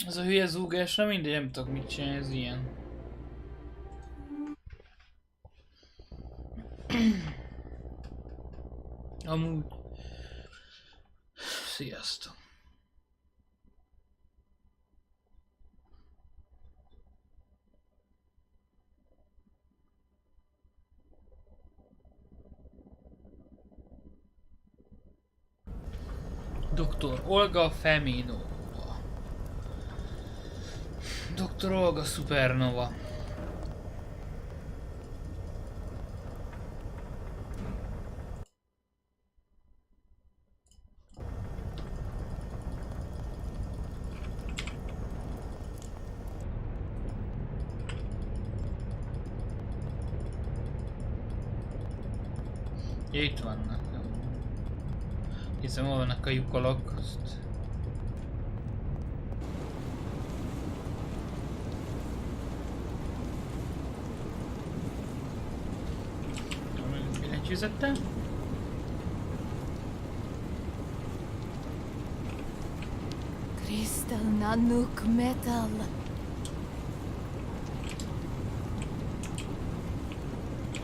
Ez a hülye zúgás, na mindegy, nem tudok mit csinálni, ez ilyen. Amúgy... Sziasztok. Dr. Olga Feminova. Dr. Olga Supernova. Ja, itt vannak. Hiszem, hol vannak a lyukolok, azt... Billentyűzettel? Crystal Nanook Metal.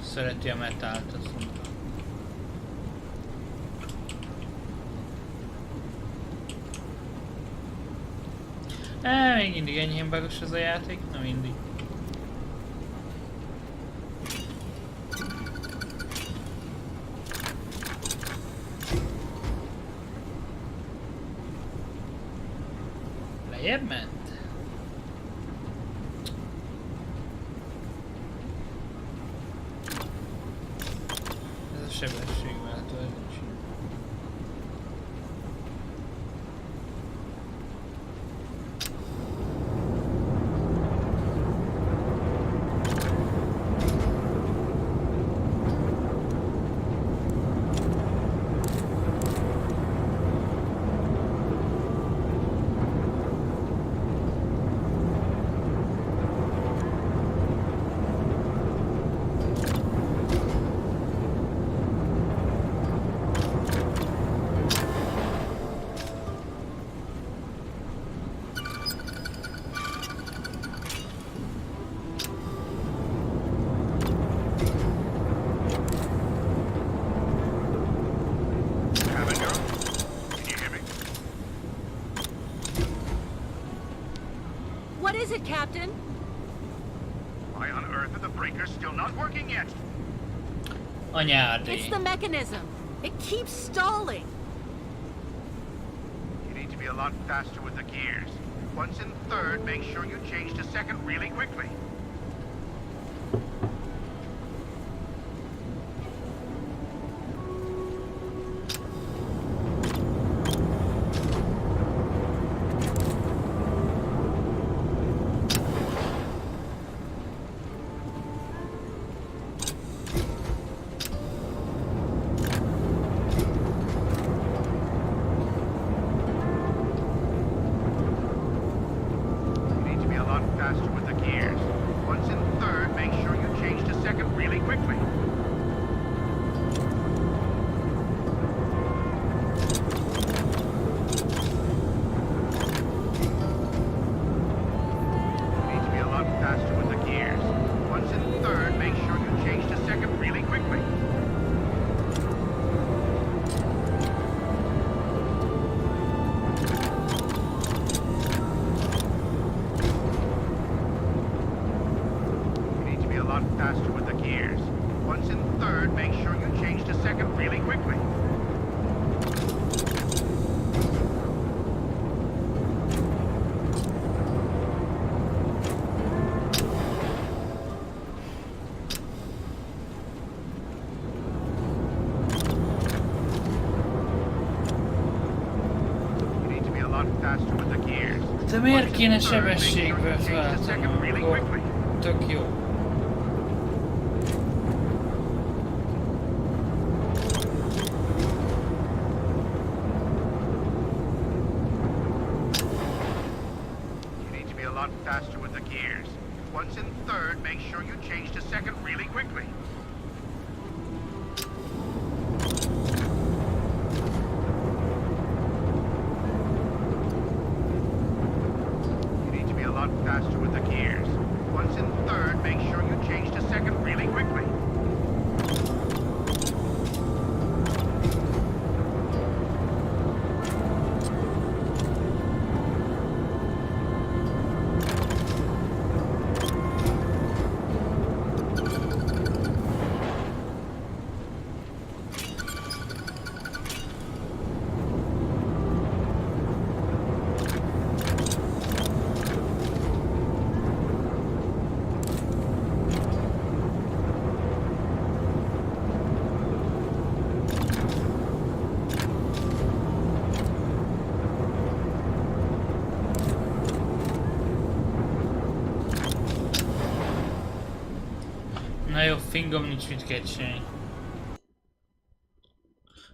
Szereti a metált, azt mondta. Még mindig enyhén bugos ez a játék, na mindig. Lejjebb ment? Ez a sebességváltó, ez nincs. Captain? Why on earth are the breakers still not working yet? Anyádi. It's the mechanism. It keeps stalling. You need to be a lot faster with the gears. Once in third, make sure you change to second really quickly. De miért kéne sebességből feltenni, akkor tök jó. Faster with the gears. Once in third, make sure you change to second really quickly. lot faster with the gears. Once in third, make sure you change to second really quickly. Na jó, fingom nincs mit kecsélni.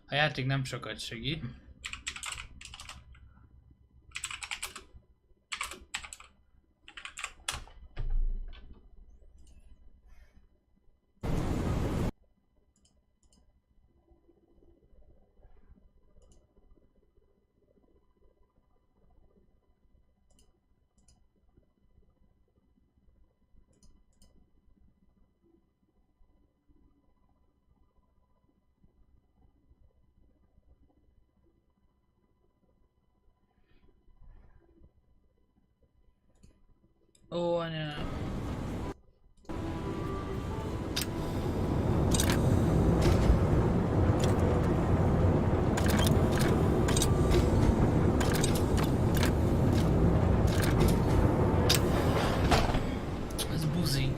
A játék nem sokat segít. Ó, anyám. Ez buzi.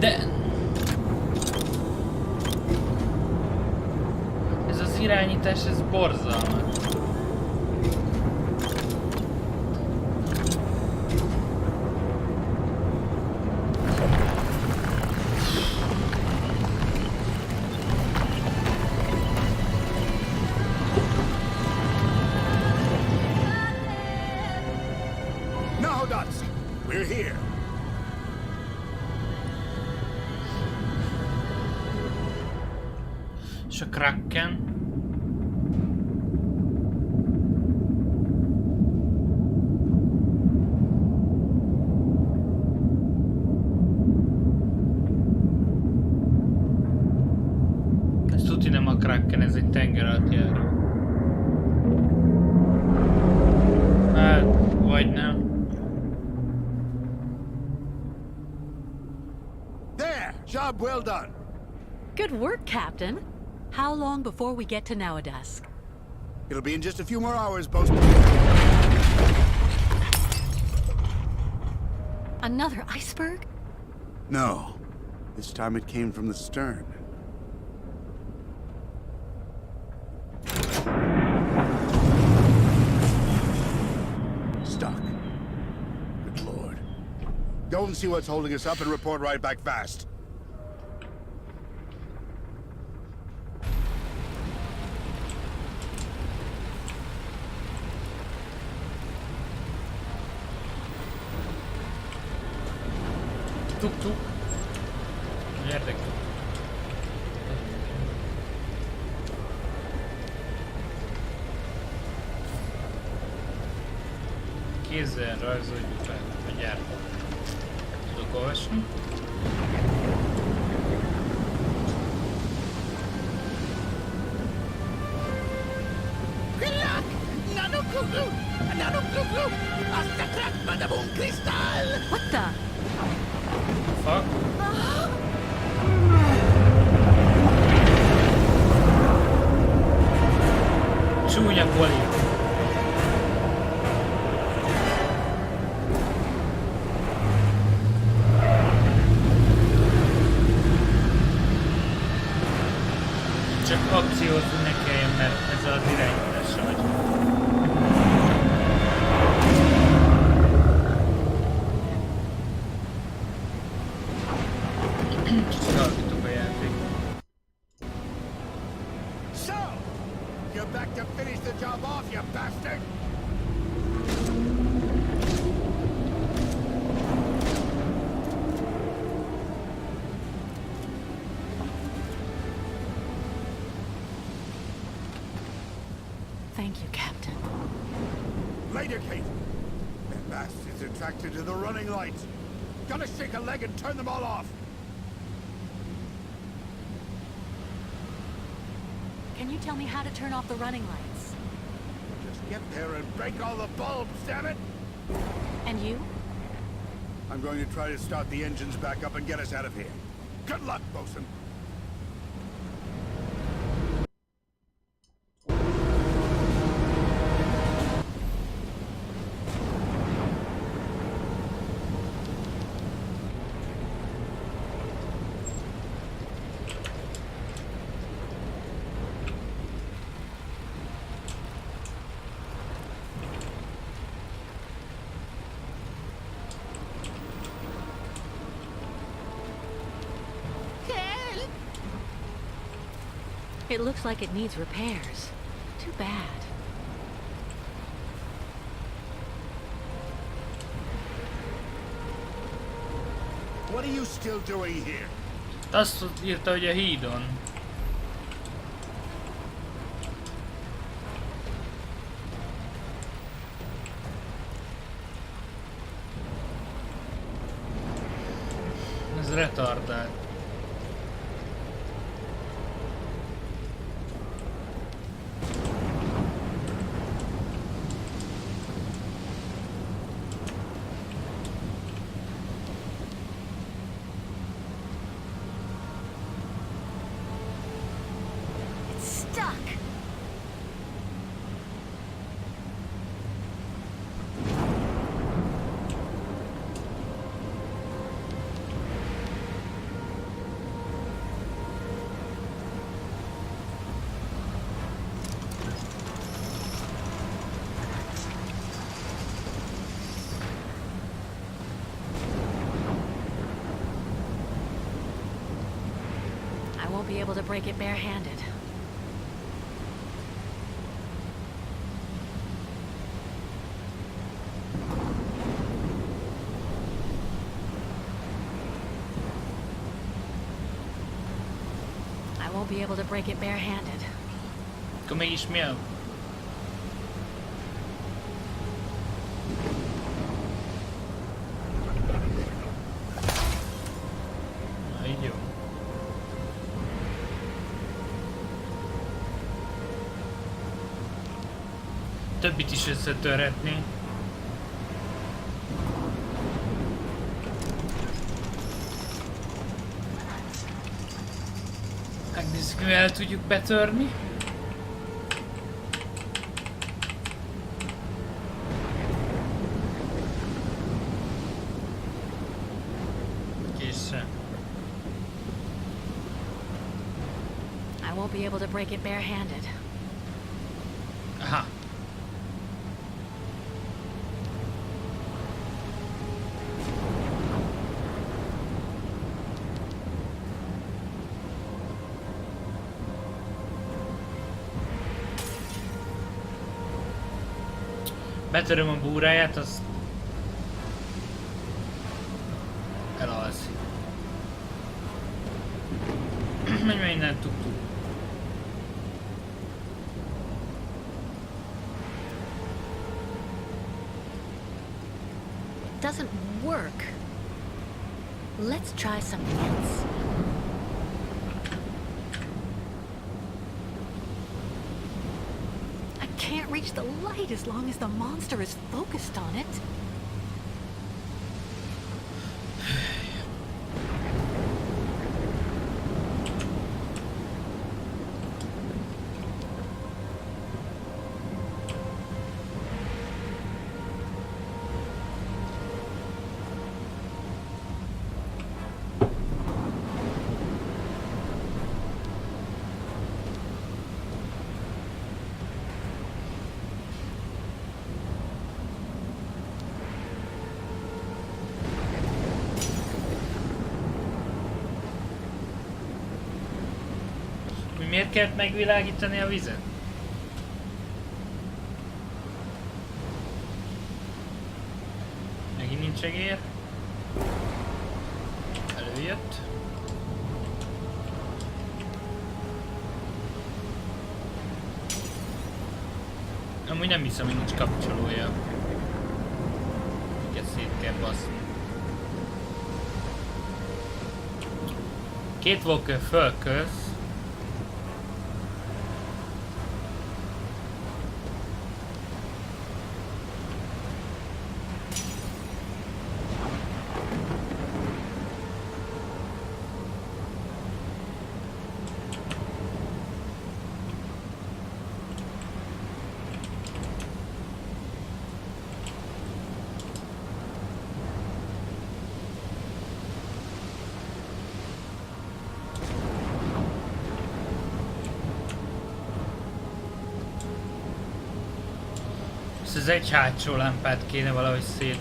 De... Ez az irányítás, ez borzalmas. No, Dots! We're here. És a Kraken. Ez tuti nem a Kraken, ez egy tenger alatt járó. Hát, vagy nem. There! Job well done. Good work, Captain. How long before we get to Naudask? It'll be in just a few more hours, Post. Another iceberg? No. This time it came from the stern. Stuck. Good lord. Go and see what's holding us up and report right back fast. Tuk-tuk. Érdekes. Kézzel rajzoljuk fel a gyártót. Tudok olvasni. What the? Fuck. Csúnya poli. Csak akciózni ne kelljen, mert ezzel az irányítással vagy. Kicsit alakítok a játékot. You're back to finish the job off, you bastard! Thank you, Captain. Later, Kate. That bastard's attracted to the running lights. Gotta shake a leg and turn them all off. Can you tell me how to turn off the running lights? Just get there and break all the bulbs, damn it! And you? I'm going to try to start the engines back up and get us out of here. Good luck, bosun. It looks like it needs repairs. Too bad. What are you still doing here? Azt írta, hogy a hídon. Ez retardált. I won't be able to break it barehanded. I won't be able to break it barehanded. Akkor mégis mi a... Na, így jó. Többit is összetörhetni. Megnézzük, mivel tudjuk betörni. Készen. I won't be able to break it barehanded. Aha. Betöröm a búráját, az elalszik. Menj már innen, tuk-tuk. Doesn't work. Let's try something else. I can't reach the light as long as the monster is focused on it. Miért kellett megvilágítani a vizet? segér. Előjött. Amúgy nem hiszem, hogy nincs kapcsolója. Ugye szét kell baszni. Két walker fölköz. Ez egy hátsó lámpát kéne valahogy szétverni.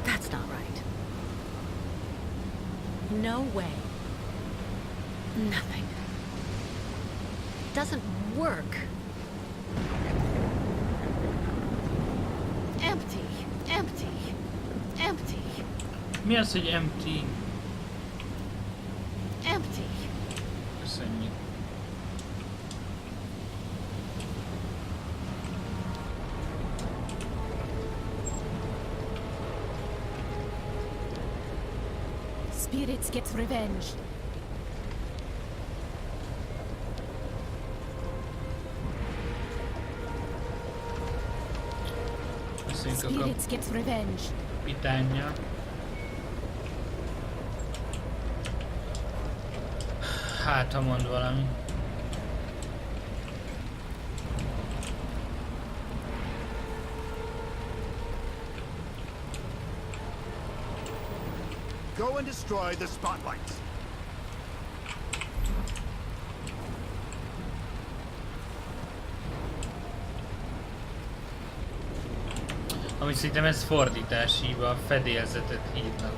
That's not right. No way. Nothing. Doesn't work. Empty. Empty. Empty. Mi az, hogy empty? Empty. Köszönjük. Spirits get revenge. Köszönjük a Spirits get revenge. kapitánya. Hát, ha mond valami. Go and destroy the spotlights. Ami szerintem ez fordítási hiba, a fedélzetet hívnak.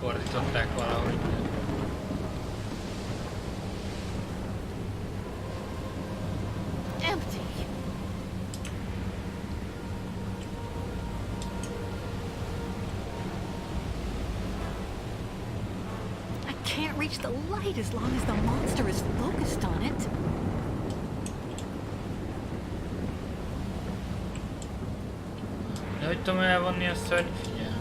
Fordították valahogy. Empty. I can't reach the light as long as the monster is focused on it. De hogy tudom elvonni a szörny figyelmet?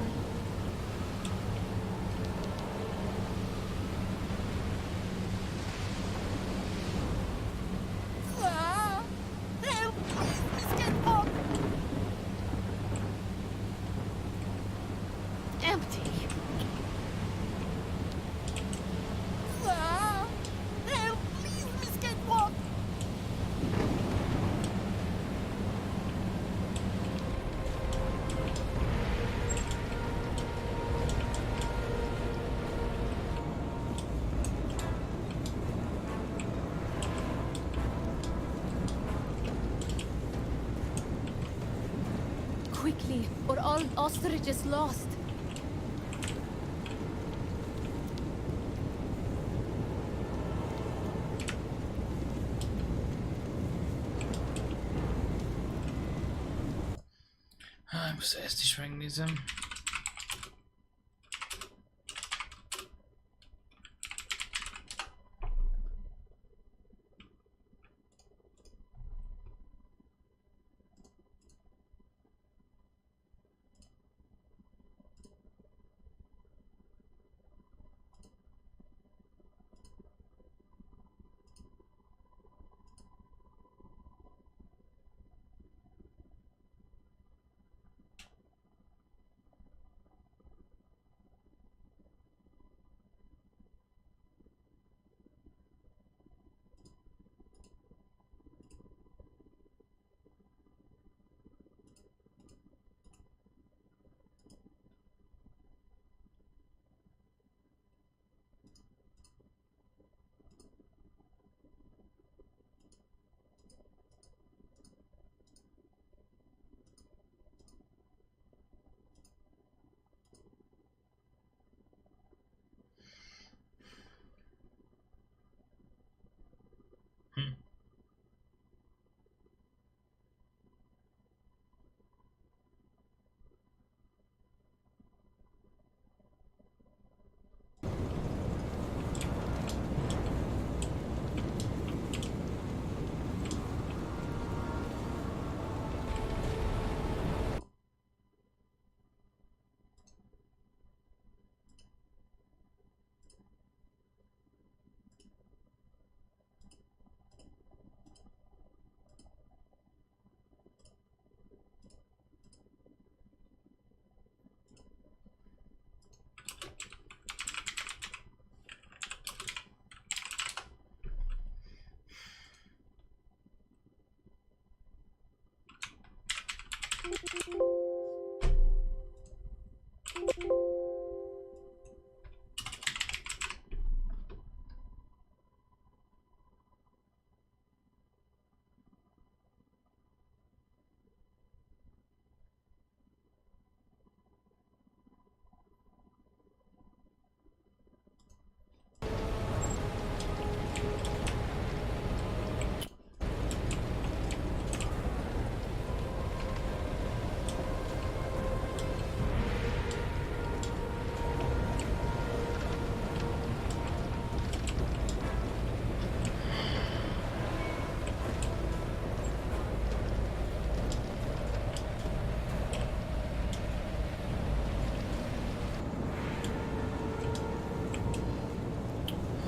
Help! Please get up! Empty. Help! Please, Miss Catwalk! Quickly, or all ostrich is lost. Most ezt is megnézem.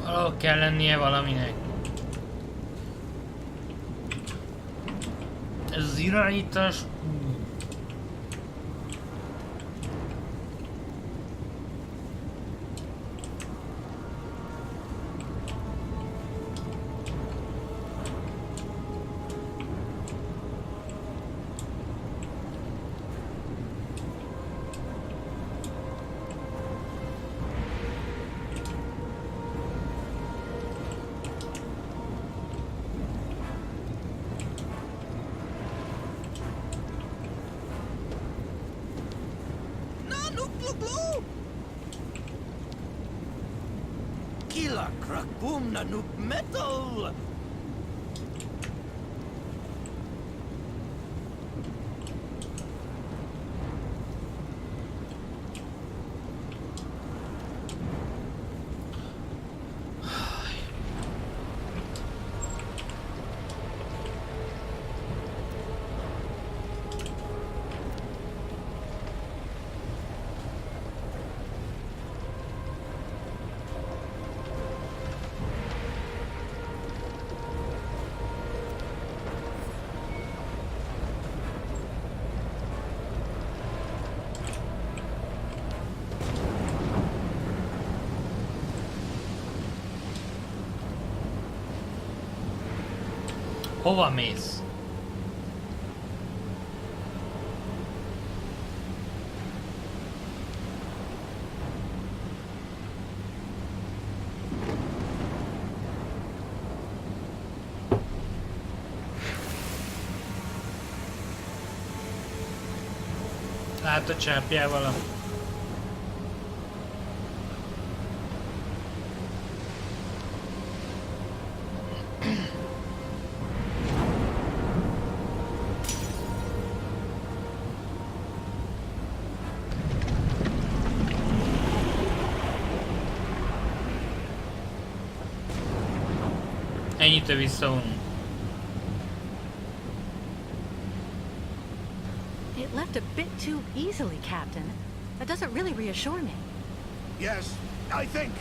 Valahol kell lennie valaminek. Ez az irányítás... Killer crack boom na noob metal! Hova mész? Látod, csápjával a... Ennyit visszavonunk. It left a bit too easily, Captain. That doesn't really reassure me. Yes, I think.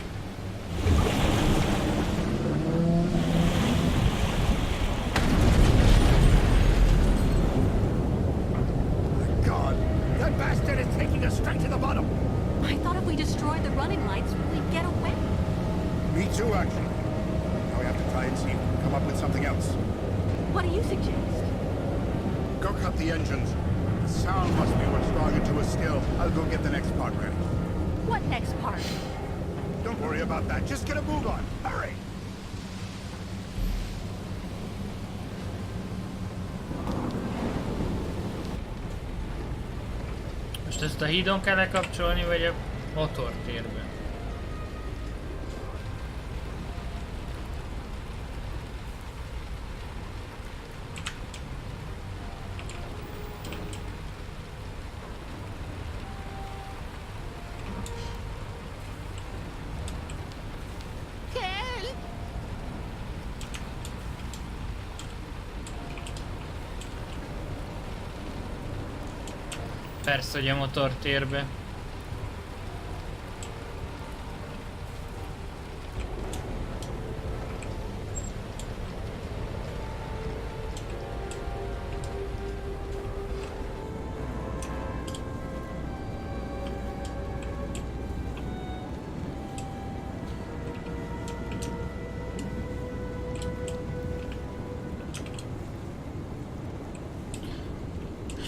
God, that bastard is taking us straight to the bottom. I thought if we destroyed the running lights, we'd get away. Me too, actually. Now we have to try and see if we can come up with something else. What do you suggest? Go cut the engines. The sound must be what's drawing it to us still. I'll go get the next part ready. What next part? Don't worry about that. Just get a move on. Hurry! Most ezt a hídon kell lekapcsolni, vagy a motortérben? Help! Persze, hogy a motortérbe.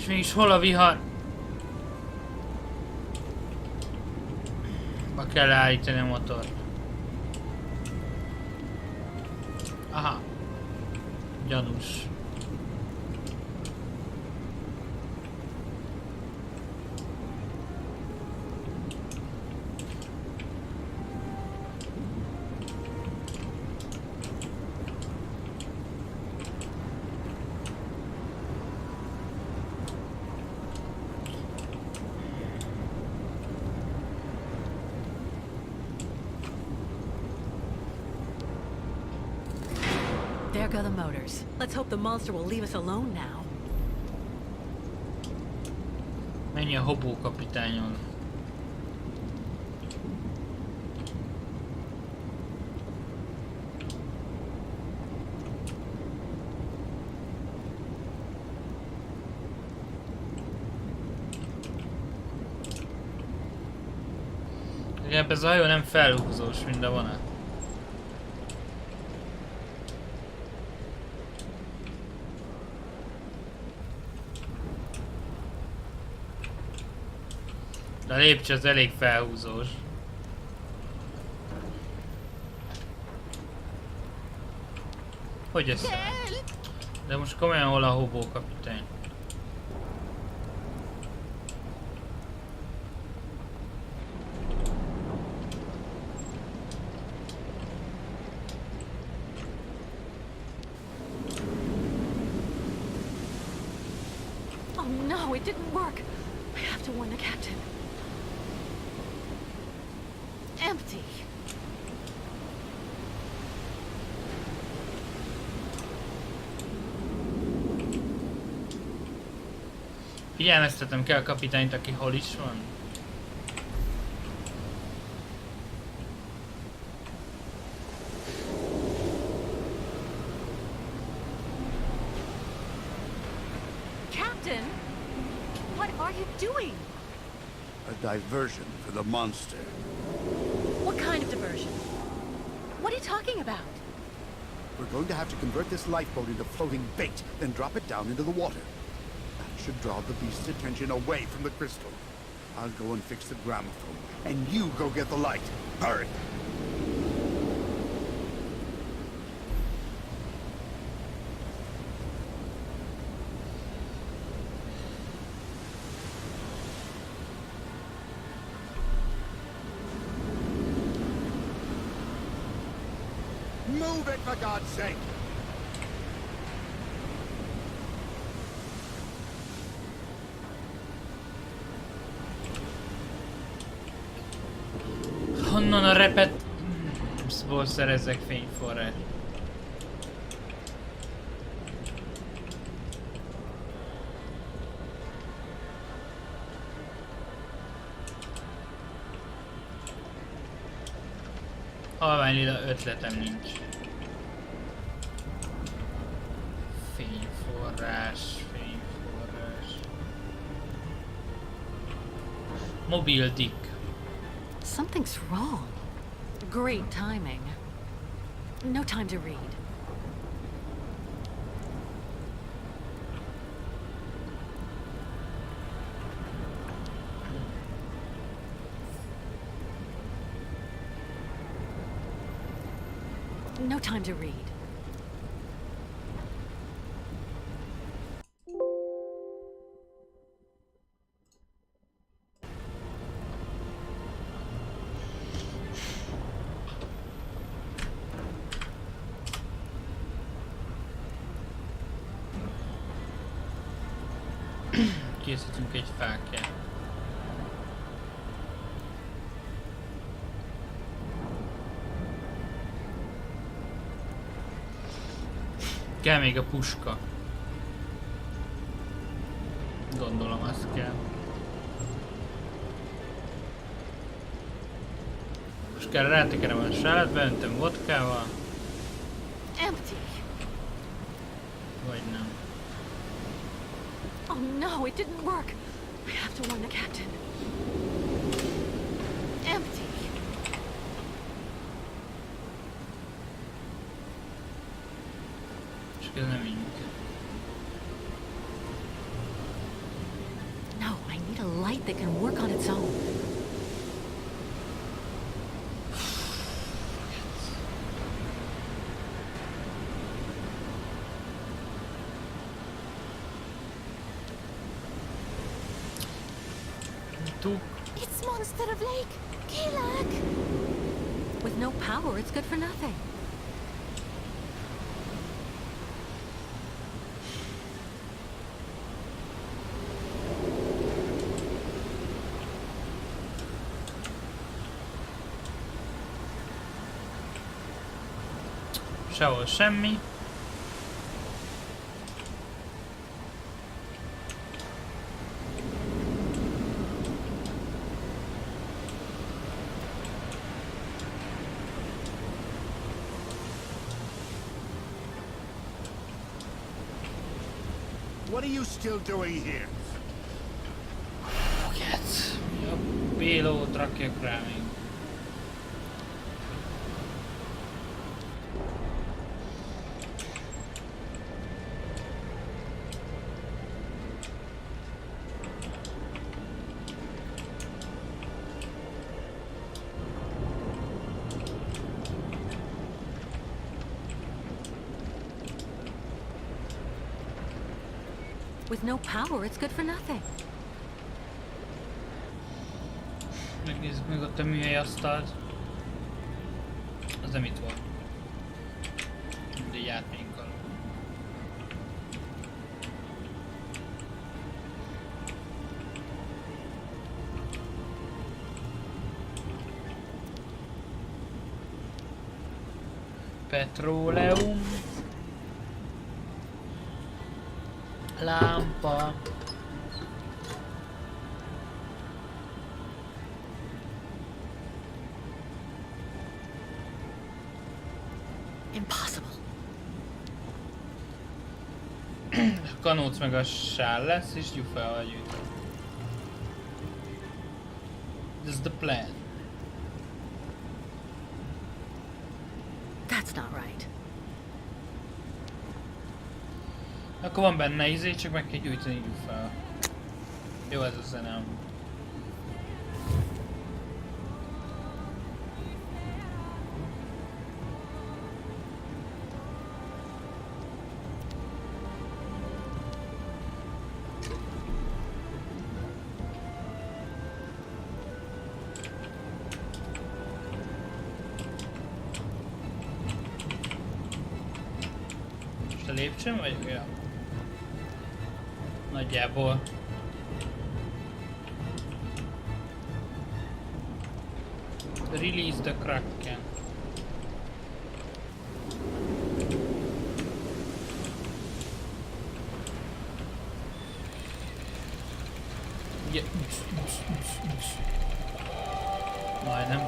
És mégis hol a vihar? Ba kell állítani a motort. Aha. Gyanús. There go the motors. Let's hope the monster will leave us alone now. Menj a hobó kapitányon. Igen, ez a hajó nem felhúzós, mint a vonat. De a lépcső az elég felhúzós. Hogy ez? De most komolyan hol a hobó kapitány? Oh no, it didn't work. I have to warn the captain. Empty. Figyelmeztetem kell a kapitányt, aki hol is van. Captain, what are you doing? A diversion for the monster. What kind of diversion? What are you talking about? We're going to have to convert this lifeboat into floating bait, then drop it down into the water. That should draw the beast's attention away from the crystal. I'll go and fix the gramophone, and you go get the light. Hurry! Move it, for God's sake! Honnan a repetből szerezzek fényforrát? Halvány lila ötletem nincs. Fényforrás, fényforrás. Mobil Dick. Something's wrong. Great timing. No time to read. No time to read. Készítünk egy fákját. Kell még a puska. Gondolom, azt kell. Most kell rátekerem a sálát, beöntöm vodkával. Empty. Vagy nem. Oh no, it didn't work. I have to warn the captain. Empty. Csak ez nem így működik. light that can work on its own. It's monster of lake. Kilak. With no power, it's good for nothing. Sehol semmi. What are you still doing here? Yes. A payload rakjak rá még. With no power, it's good for nothing. Megnézzük meg ott a műhely asztalt. Az nem itt volt. Mindegy, átmegyünk alá. Petróleum. Lámpa. Impossible. A kanóc meg a sál lesz, és gyufával gyűjtöm. This is the plan. That's not right. Akkor van benne izé, csak meg kell gyújtani gyufával. Jó ez a zenem. Most a lépcsőn vagyok? Ja. Nagyjából. Release the Kraken. Yeah. Majdnem.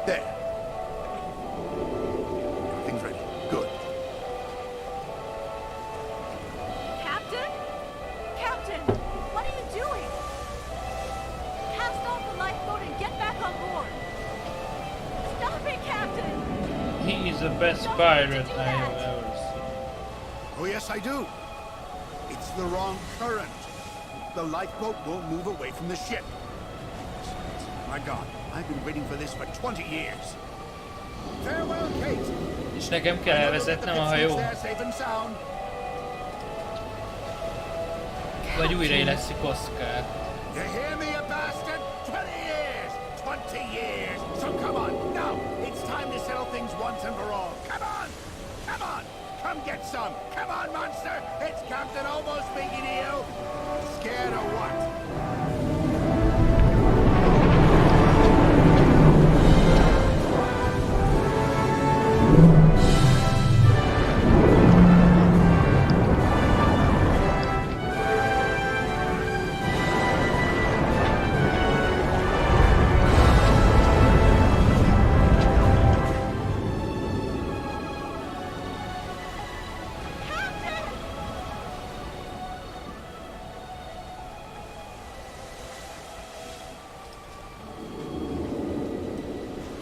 There. Everything's ready. Good. Captain? Captain, what are you doing? Cast off the lifeboat and get back on board. Stop it, Captain! He is the best pirate I have ever seen. Oh, yes, I do. It's the wrong current. The lifeboat won't move away from the ship. My God, I've been waiting for this for 20 years. Farewell, Kate. És nekem kell elvezetnem a hajó. Vagy újraéleszik Oscar. You hear me, you bastard? 20 years! 20 years! So come on, now! It's time to settle things once and for all. Come on! Come on! Come get some! Come on, monster! It's Captain Homo speaking to you! Scared of what?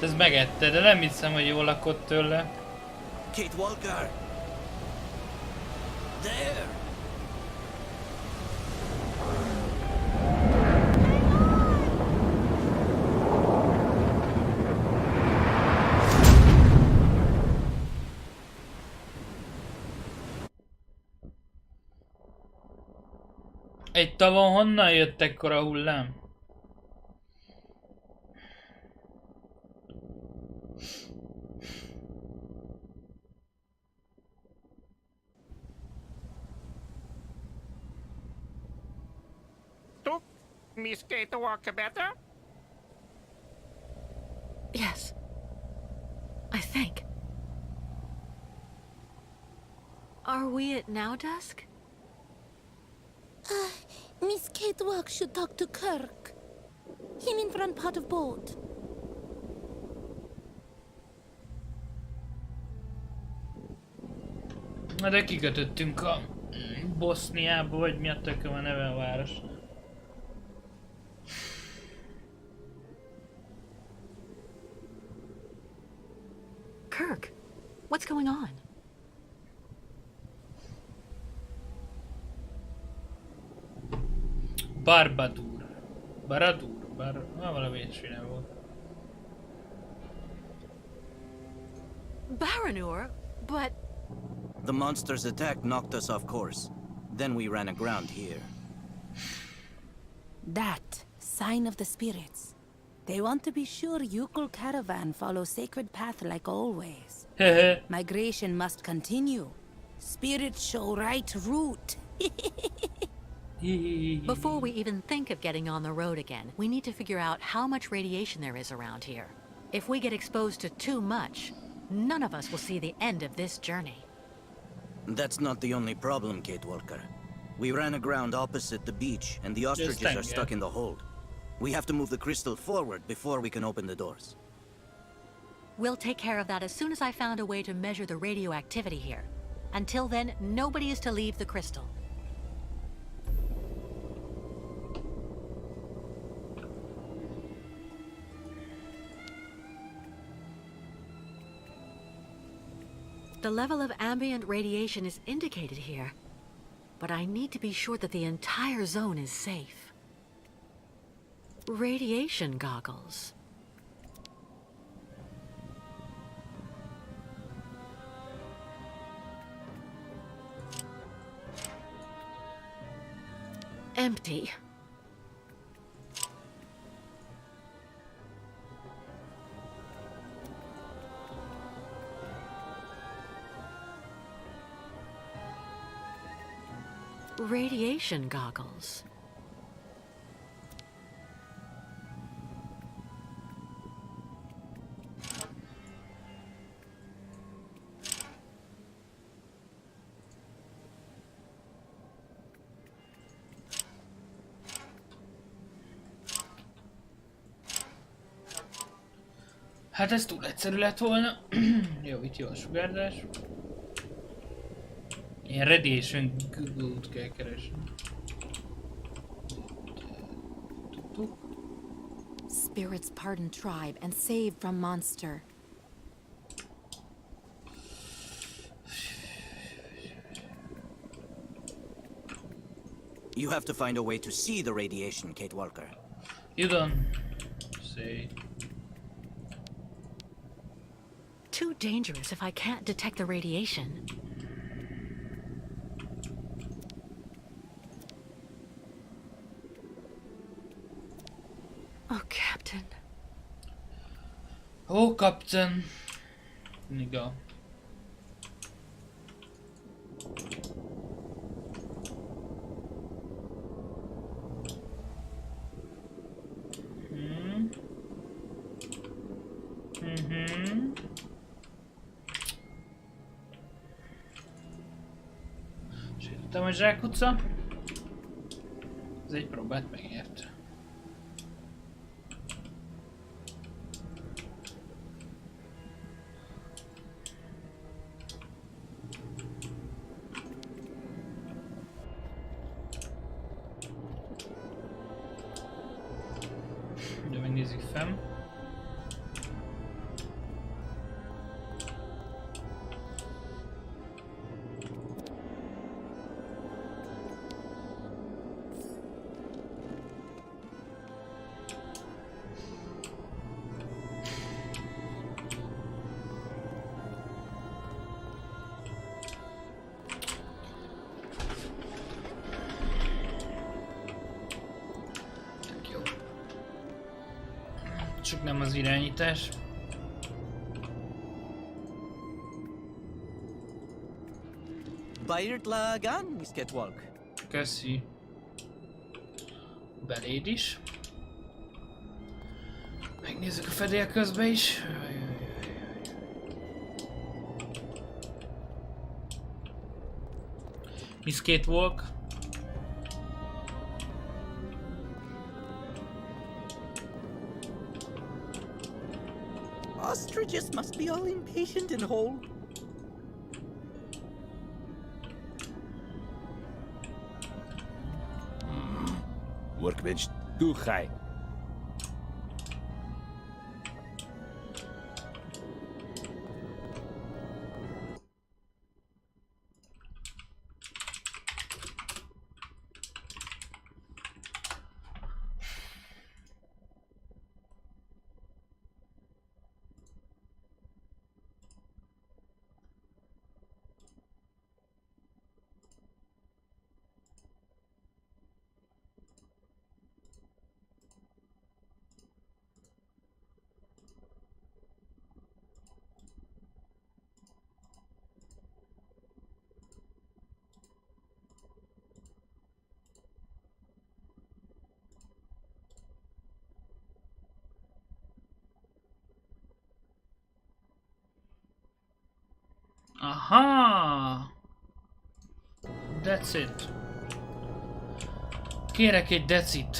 Ez megette, de nem hiszem, hogy jól lakott tőle. Kate Walker! There! Egy tavon honnan jött ekkora hullám? Took Miss Kay to walk better? Yes. I think. Are we at now dusk? Miss Kate Walk should talk to Kirk. Him in front part of boat. Na de kikötöttünk a Boszniába, vagy mi a tököm a neve a város. Kirk, what's going on? Barbadur. Valami ilyesmi nem volt. Baranur, but The monster's attack knocked us off course. Then we ran aground here. That sign of the spirits. They want to be sure Yukul caravan follows sacred path like always. Hehe. Migration must continue. Spirits show right route. before we even think of getting on the road again, we need to figure out how much radiation there is around here. If we get exposed to too much, none of us will see the end of this journey. That's not the only problem, Kate Walker. We ran aground opposite the beach, and the ostriches are stuck in the hold. We have to move the crystal forward before we can open the doors. We'll take care of that as soon as I found a way to measure the radioactivity here. Until then, nobody is to leave the crystal. The level of ambient radiation is indicated here, but I need to be sure that the entire zone is safe. Radiation goggles. Empty. Radiation goggles. Hát ez túl egyszerű lett volna. Jó, itt jó a sugárzás. Ilyen radiation Google-t kell keresni. Spirits pardon tribe and save from monster. You have to find a way to see the radiation, Kate Walker. You don't say. Too dangerous if I can't detect the radiation. Oh, Captain. Oh, Captain. Nigga. Sérültem a zsákutca. Ez egy próbát megért. De megnézzük fenn. Csak nem az irányítás. Bayert lagan, Miss Catwalk. Köszi. Beléd is. Megnézzük a fedél közben is. Miss Catwalk. Ostriches must be all impatient and whole. Workbench too high. Aha! That's it. Kérek egy decit.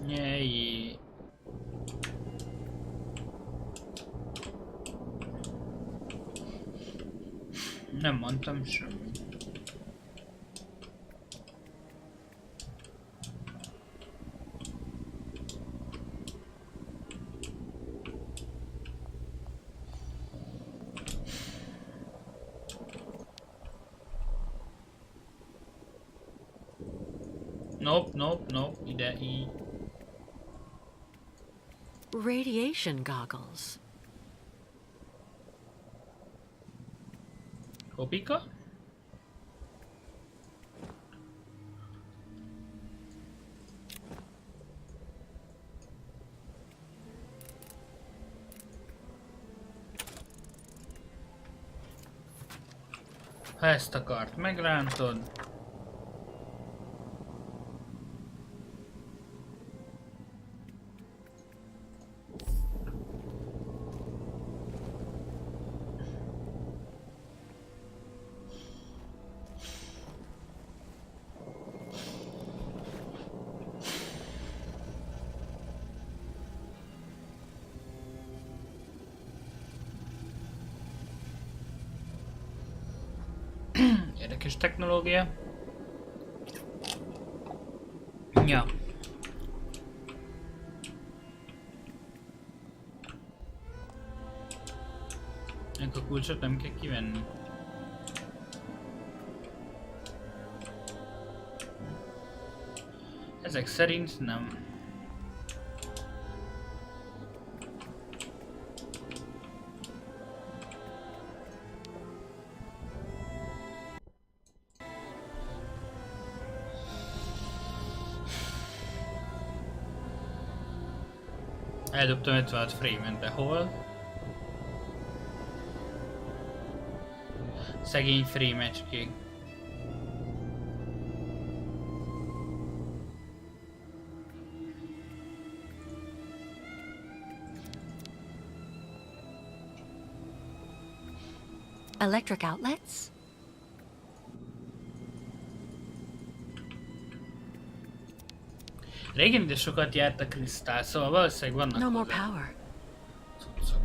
Nyelj. Nem mondtam semmit. Nope, ide így. Radiation goggles. Kopika? Ha ezt akart, megrántod. Érdekes technológia. Ja. Ennek a kulcsot nem kell kivenni. Ezek szerint nem. Eldobtam 56 frame-et, de hol? Szegény frame-ecskék. Electric outlets? Régen ide sokat járt a krisztál, szóval valószínűleg vannak No more hozzá power. cuccok.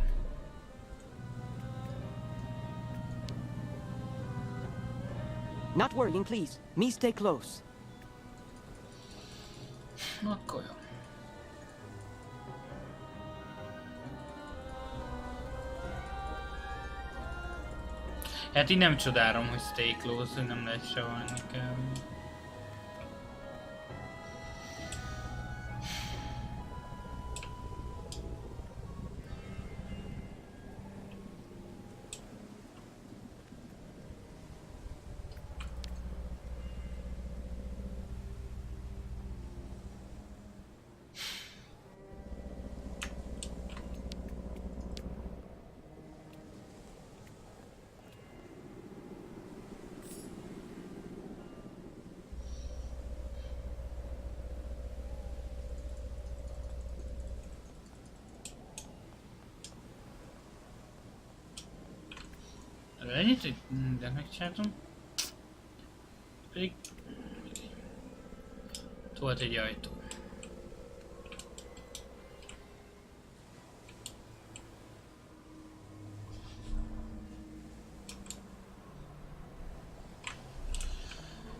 Not worrying, please. Me stay close. Akkor jó. Hát így nem csodálom, hogy stay close, hogy nem lehet seholni kell. ennyit, hogy mindent megcsináltam. Pedig... Itt volt egy ajtó.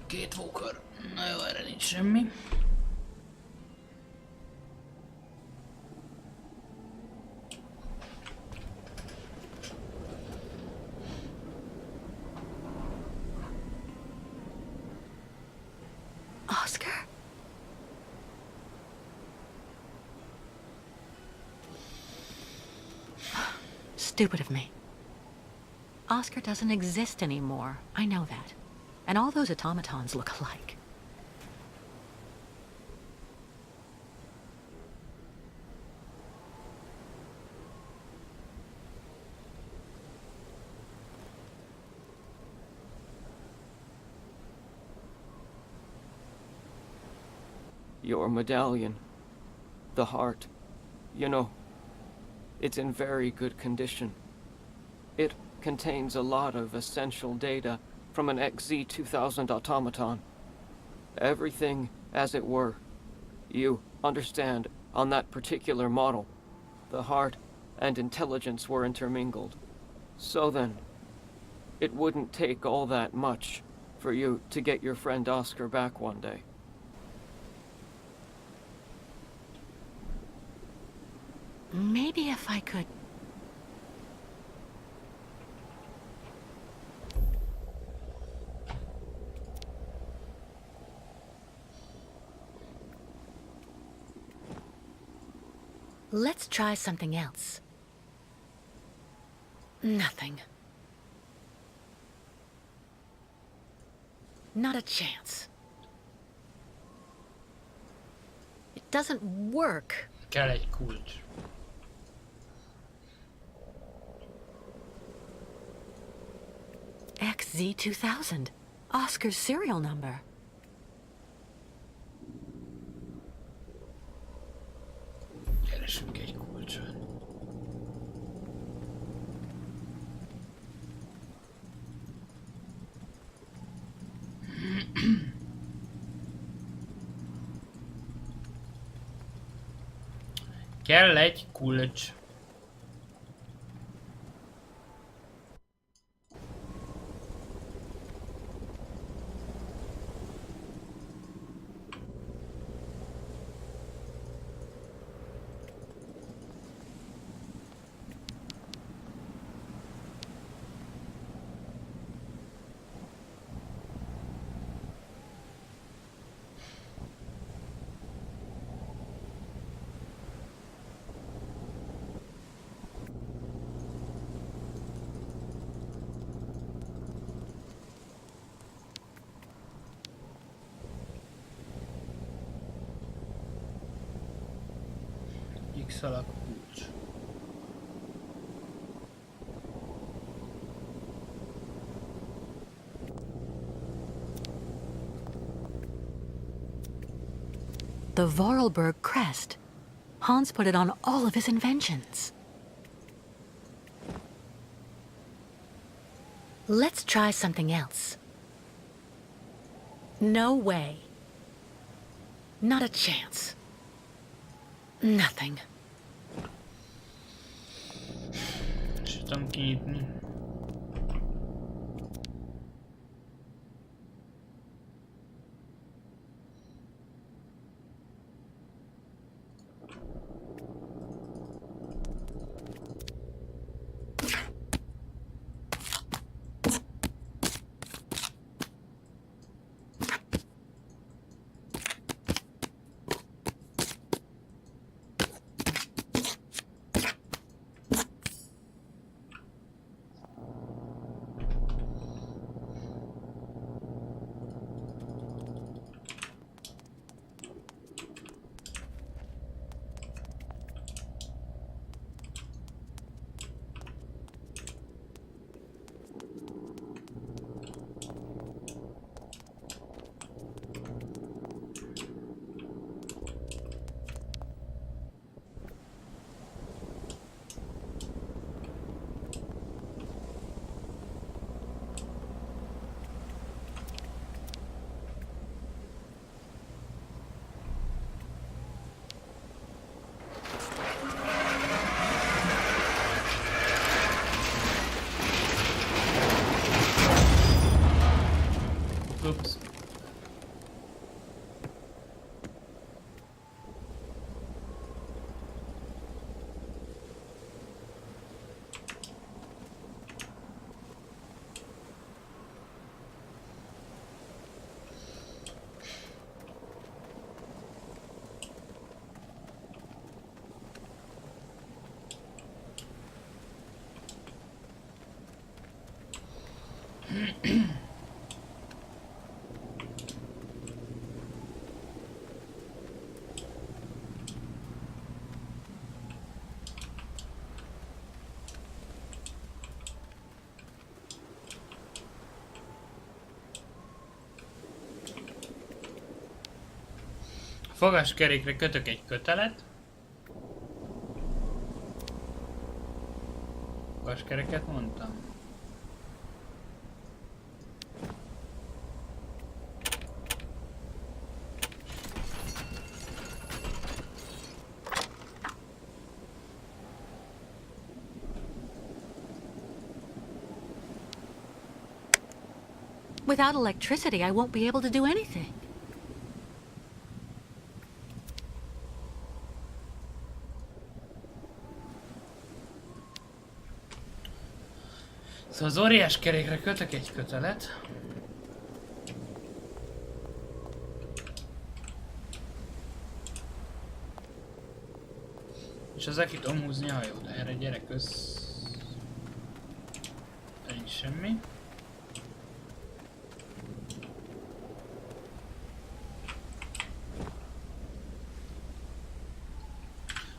Két Walker. Na jó, erre nincs semmi. Oscar? Stupid of me. Oscar doesn't exist anymore. I know that. And all those automatons look alike. Your medallion. The heart. You know, it's in very good condition. It contains a lot of essential data from an XZ-2000 automaton. Everything as it were. You understand, on that particular model, the heart and intelligence were intermingled. So then, it wouldn't take all that much for you to get your friend Oscar back one day. Maybe if I could... Let's try something else. Nothing. Not a chance. It doesn't work. Kell egy kulcs. XZ-2000. Oscar's serial number. Keresünk egy kulcsot. Kell egy kulcs. X alakú kulcs. The Vorarlberg crest. Hans put it on all of his inventions. Let's try something else. No way. Not a chance. Nothing. És tudom kinyitni. Fogaskerékre kötök egy kötelet. Fogaskereket mondtam. Without electricity, I won't be able to do anything. Szóval az óriás kerékre kötök egy kötelet. És az ki tudom húzni a hajót. Erre gyerek össz... Nincs semmi.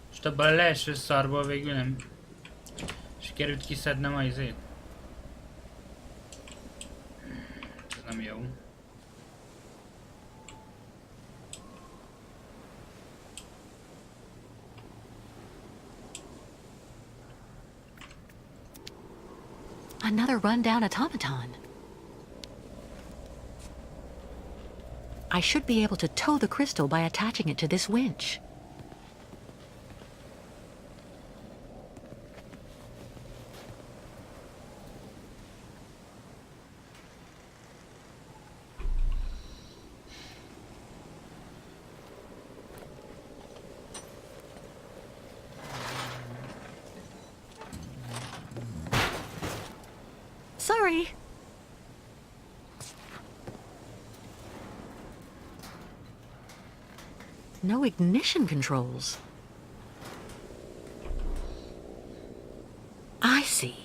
Most abban a leeső szarból végül nem sikerült kiszednem a izét. Ez nem jó. Another rundown automaton. I should be able to tow the crystal by attaching it to this winch. Sorry. No ignition controls. I see.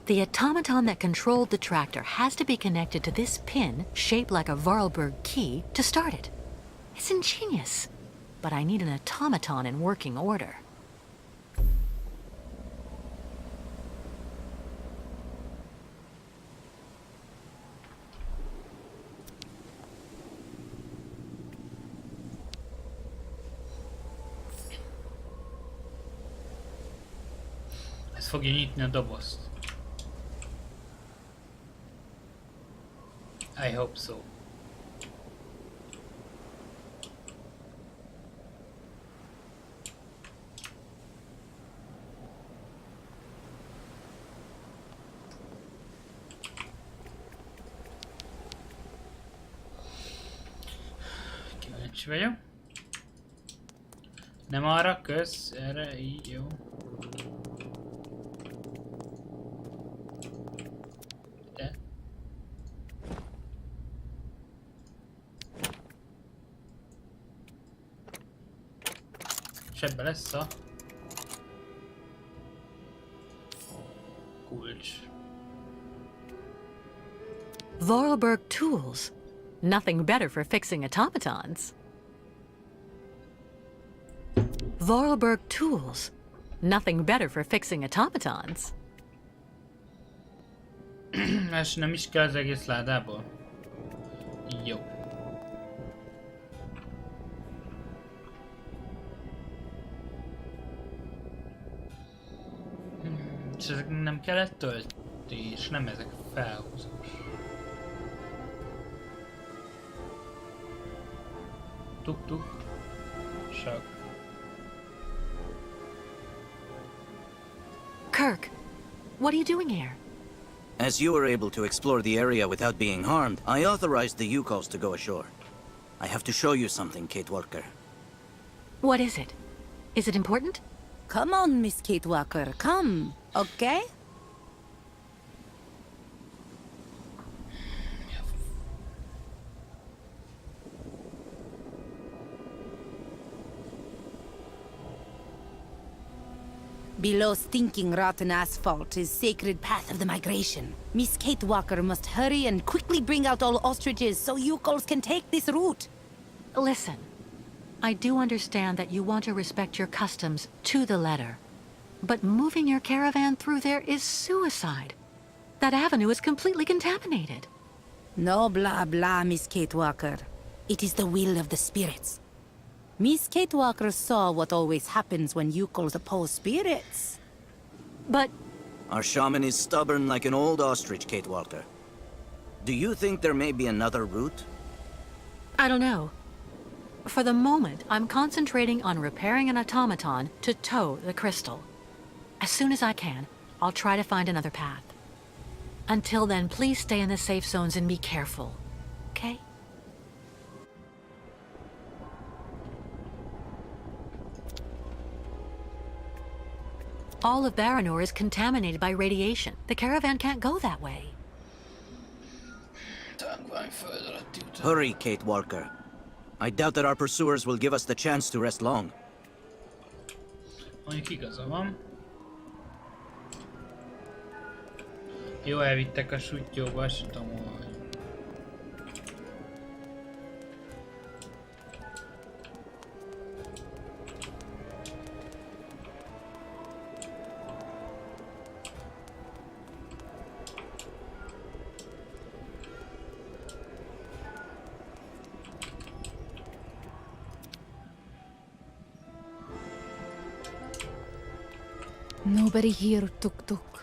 The automaton that controlled the tractor has to be connected to this pin, shaped like a Vorarlberg key, to start it. It's ingenious. But I need an automaton in working order. Ez fogja nyitni a dobozt. I hope so. Kíváncsi vagyok. Nem arra, kösz, erre így jó. Ebbe lesz a kulcs. Vorarlberg tools. Nothing better for fixing automatons. Vorarlberg tools. Nothing better for fixing automatons. És nem is kell az egész ládából. Jó. És ezek nem kellett töltés, nem ezek felhúzós. Tuk-tuk. Sok. Kirk, what are you doing here? As you were able to explore the area without being harmed, I authorized the Yukos to go ashore. I have to show you something, Kate Walker. What is it? Is it important? Come on, Miss Kate Walker, come, okay? Below stinking rotten asphalt is sacred path of the migration. Miss Kate Walker must hurry and quickly bring out all ostriches so Yukos can take this route. Listen, I do understand that you want to respect your customs to the letter. But moving your caravan through there is suicide. That avenue is completely contaminated. No blah blah, Miss Kate Walker. It is the will of the spirits. Miss Kate Walker saw what always happens when Yukos oppose spirits. But Our shaman is stubborn like an old ostrich, Kate Walker. Do you think there may be another route? I don't know. For the moment, I'm concentrating on repairing an automaton to tow the crystal. As soon as I can, I'll try to find another path. Until then, please stay in the safe zones and be careful. Okay? All of Baranor is contaminated by radiation. The caravan can't go that way. Hurry, Kate Walker. I doubt that our pursuers will give us the chance to rest long. Mondjuk igaza van. Jó, elvittek a sutyóba, azt sem tudom, hogy... Nobody here, Tuk Tuk.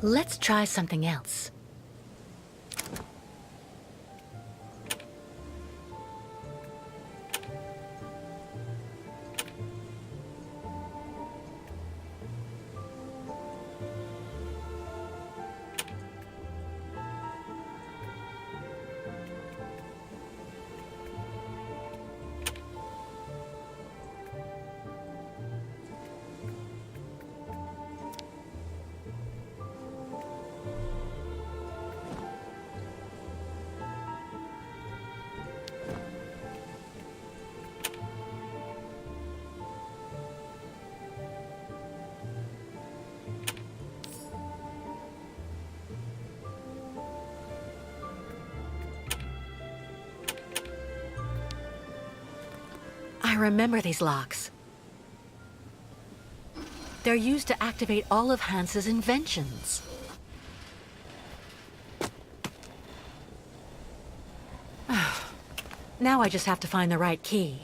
Let's try something else. I remember these locks. They're used to activate all of Hans's inventions. Now I just have to find the right key.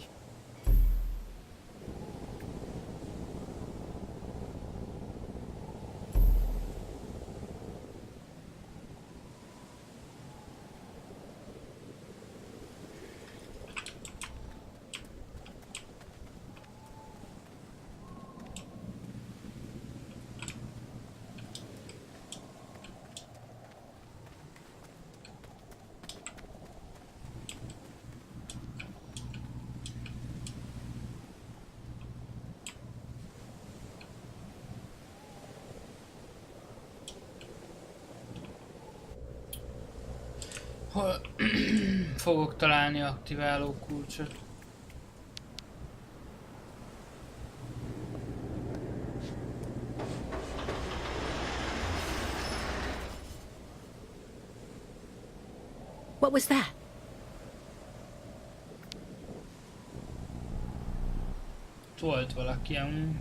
Hol fogok találni aktiváló kulcsot? What was that? volt valaki amúgy.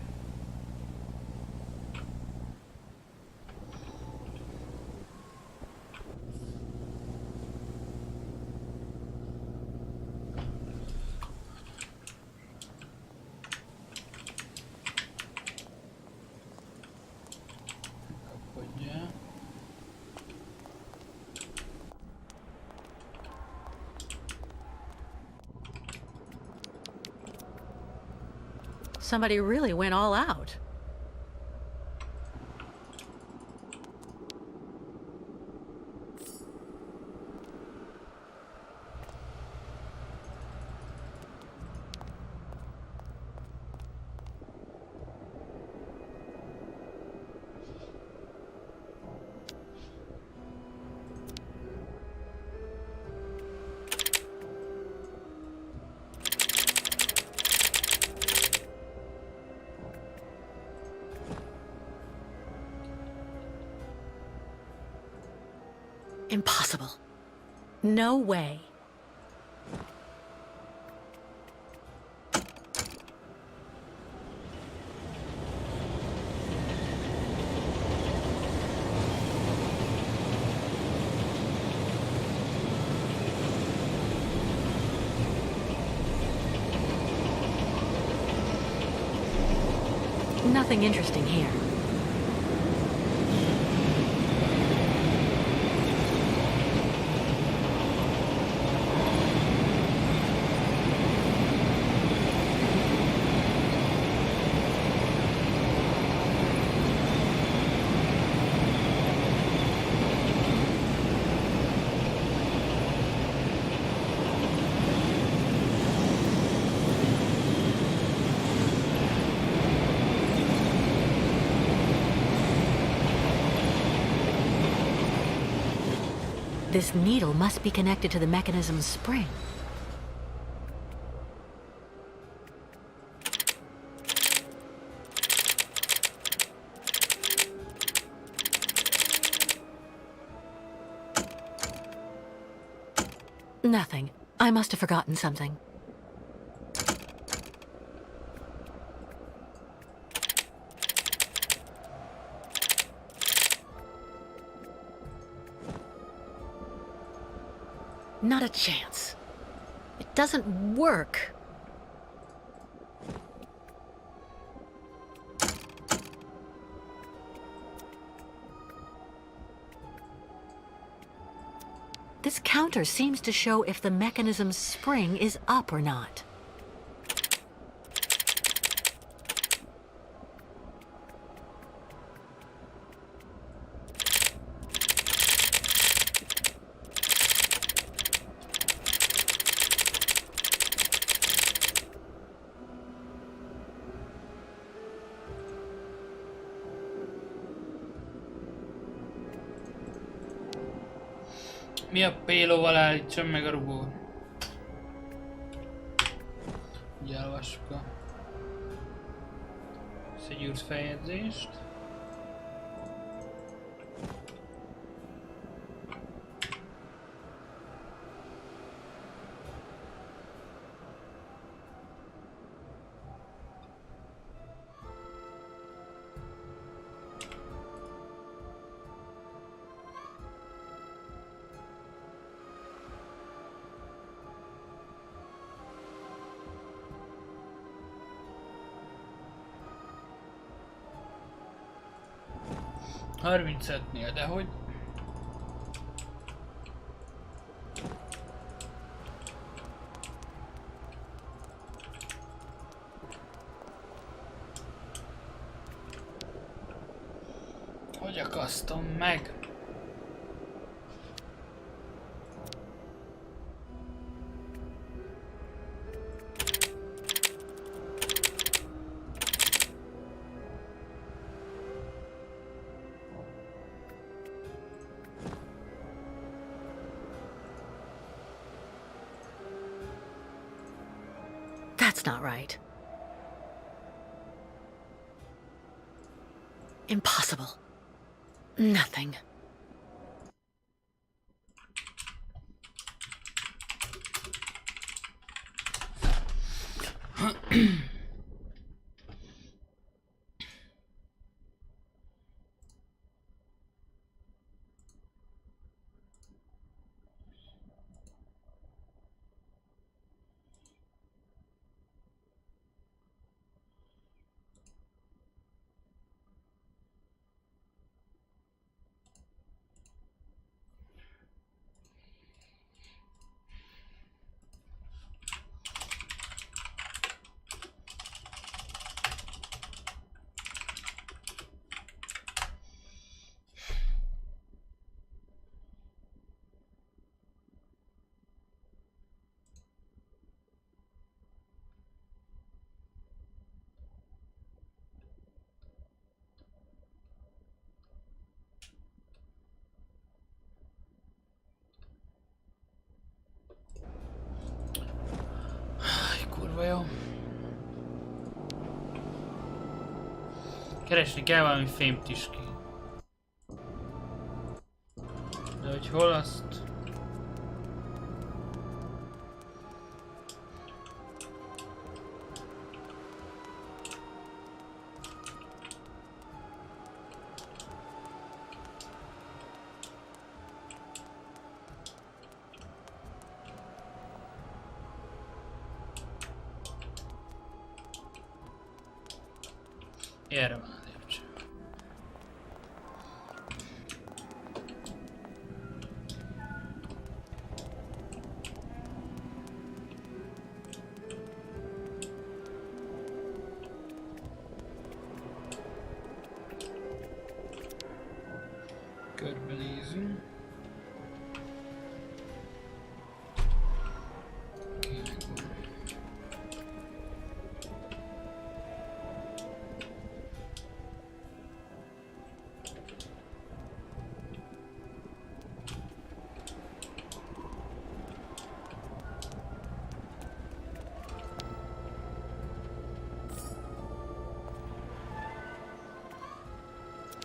Kapkodja. Somebody really went all out. Impossible. No way. Nothing interesting here. This needle must be connected to the mechanism's spring. Nothing. I must have forgotten something. Not a chance. It doesn't work. This counter seems to show if the mechanism's spring is up or not. Mi a pélóval állítson meg a rugót? Ugye elolvassuk a szegyűrt feljegyzést. Harmincötnél, de hogy? Hogy akasztom meg? That's not right. Impossible. Nothing. kurva jó. Keresni kell valami fémt is ki. De hogy hol azt... Erre van a lépcső. Körbenézünk.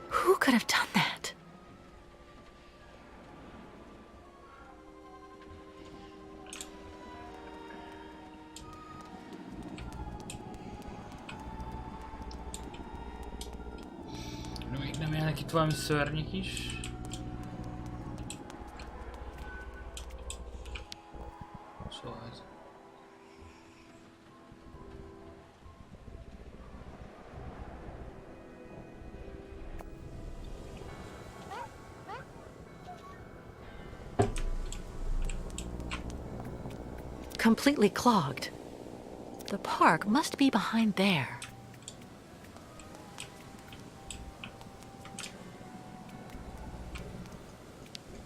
Who could have done that? Még nem élnek itt valami szörnyek is. Szóval ez... Completely clogged. The park must be behind there.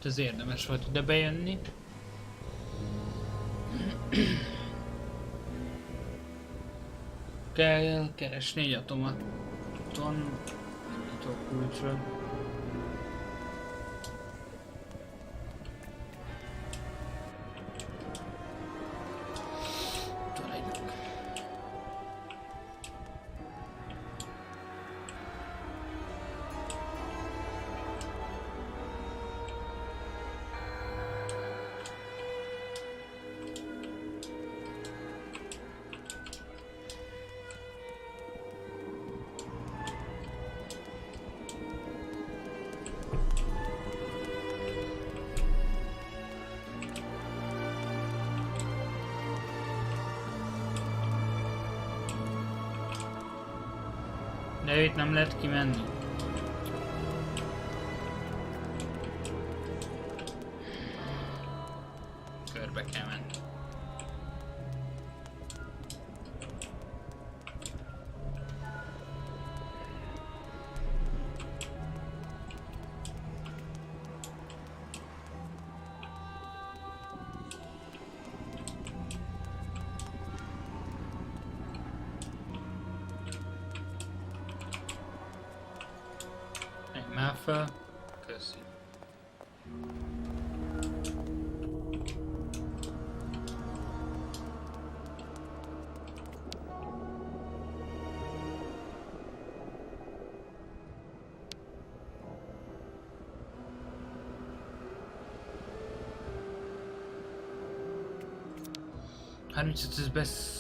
Ez érdemes volt ide bejönni. Kell keresni egy automaton kulcsra. De itt nem lehet kimenni. Körbe kell menni. Már fel. Köszi. Ez besz...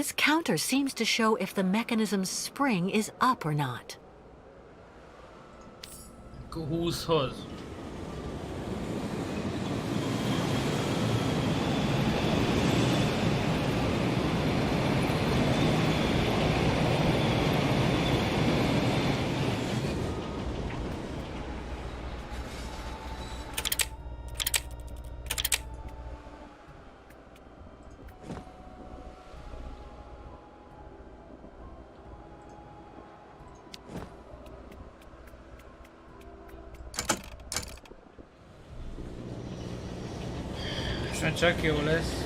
This counter seems to show if the mechanism's spring is up or not. Akkor 20-hoz. Most csak jó lesz.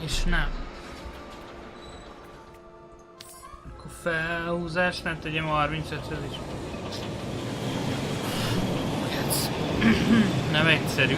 És nem. Akkor felhúzás, nem tegyem a 35-höz is. Ez nem egyszerű.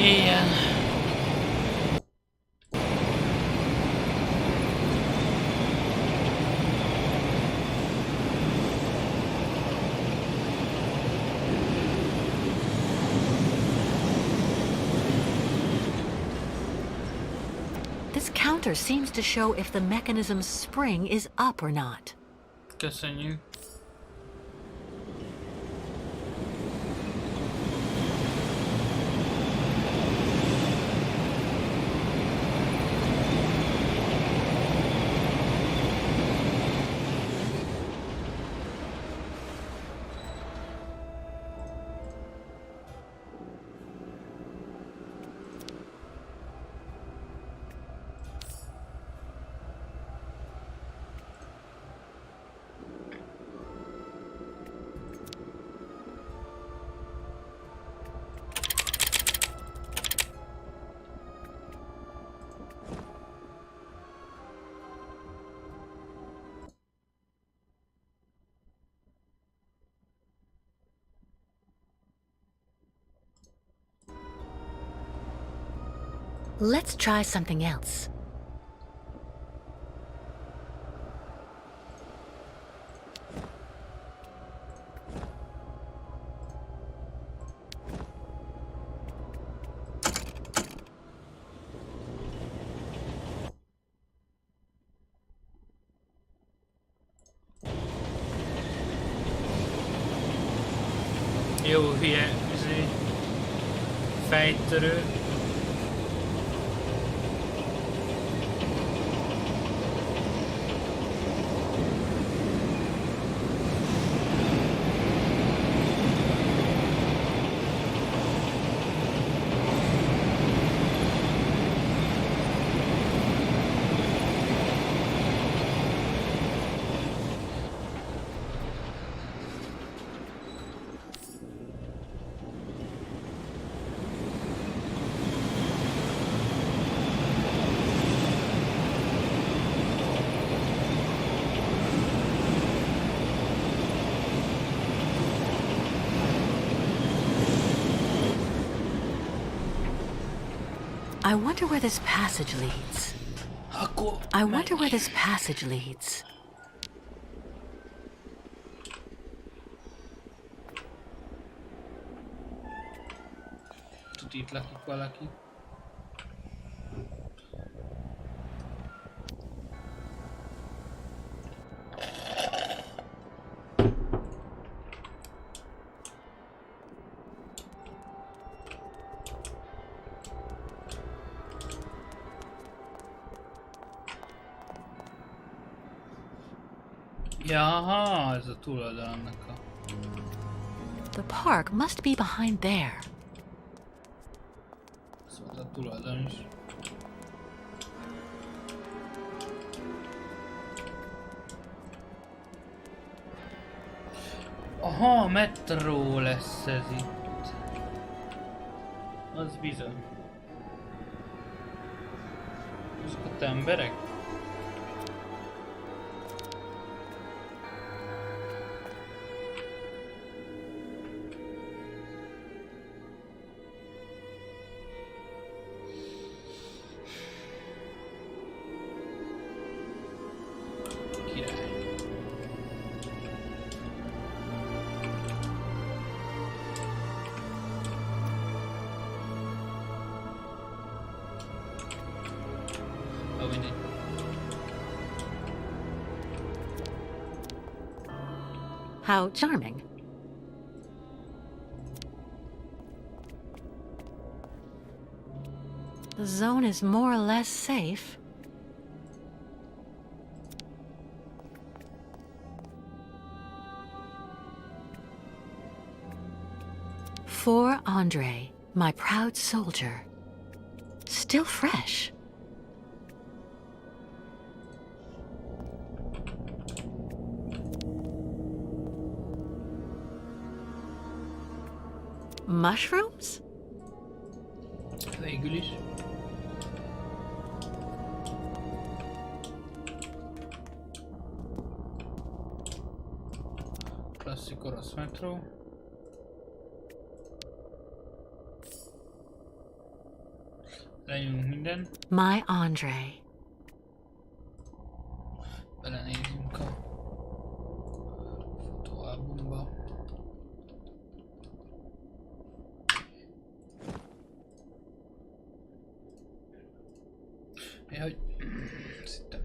Éjjel. This counter seems to show if the mechanism's spring is up or not. Köszönjük. Let's try something else. Jó hülye, fejtörő. I wonder where this passage leads. I wonder where this passage leads. Tud itt lakik valaki. Jaha, ez a túloldal annak a... The park must be behind there. Ez volt a túloldal is. Aha, metró lesz ez itt. Az bizony. Ezek ott emberek? How charming. The zone is more or less safe. For Andre, my proud soldier. Still fresh. Mushrooms? Végül is. Klasszik orosz metró. Lenyomunk minden. My Andre. Belenézünk a fotóalbumba. Jaj, szinte.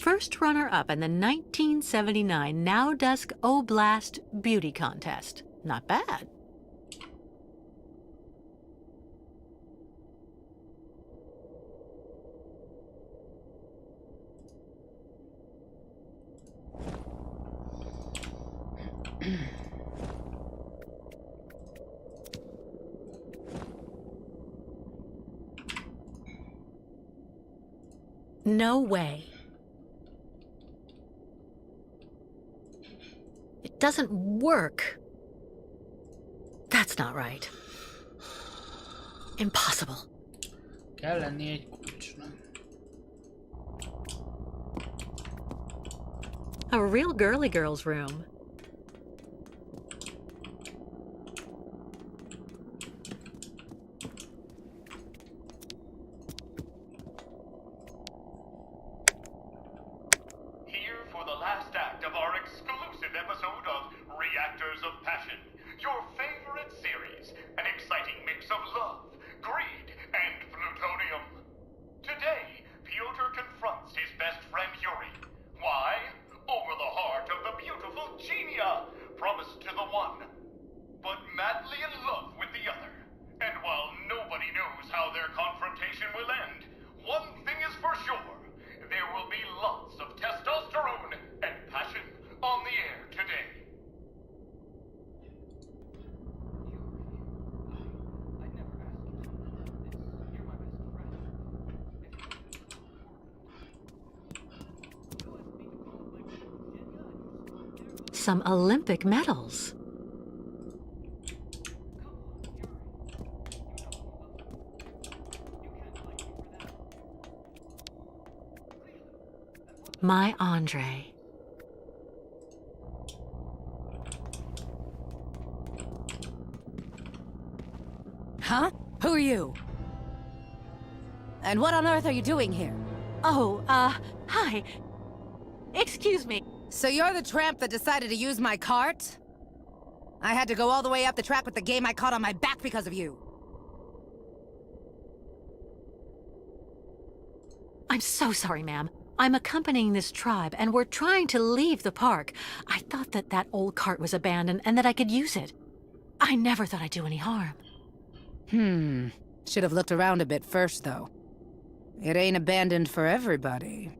first runner-up in the 1979 Now Dusk Oblast Beauty Contest. Not bad. No way. It doesn't work. That's not right. Impossible. Kell lenni egy kulcsnak. A real girly girl's room. Here for the last act of our exclusive episode of Reactors of Passion, your favorite series, an exciting mix of love, greed, and plutonium. Today, Piotr confronts his best friend Yuri. Why? Over the heart of the beautiful Genia, promised to the one, but madly in love with the other. And while nobody knows how their confrontation will end, one thing is for sure. There will be lots of testosterone and passion on the air today. Some Olympic medals. My Andre. Huh? Who are you? And what on earth are you doing here? Oh, hi. Excuse me. So you're the tramp that decided to use my cart? I had to go all the way up the track with the game I caught on my back because of you. I'm so sorry, ma'am. I'm accompanying this tribe, and we're trying to leave the park. I thought that old cart was abandoned and that I could use it. I never thought I'd do any harm. Should have looked around a bit first, though. It ain't abandoned for everybody.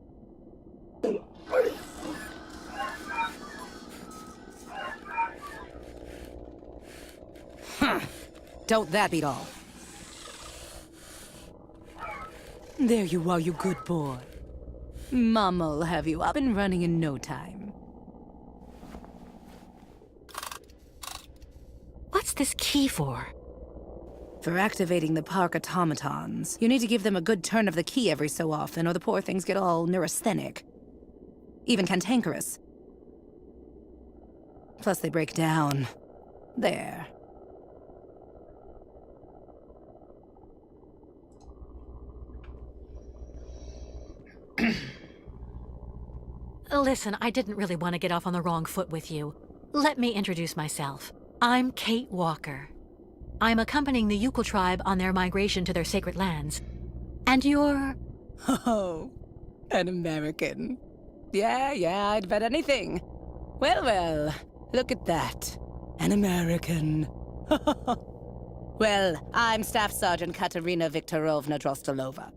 Don't that beat all? There you are, you good boy. Mama'll have you up and running in no time. What's this key for? For activating the park automatons, you need to give them a good turn of the key every so often, or the poor things get all neurasthenic. Even cantankerous. Plus they break down. There. Listen, I didn't really want to get off on the wrong foot with you. Let me introduce myself. I'm Kate Walker. I'm accompanying the Ukkal tribe on their migration to their sacred lands. And you're... Oh, an American. Yeah, I'd bet anything. Well, look at that. An American. Well, I'm Staff Sergeant Katerina Viktorovna Drostelova.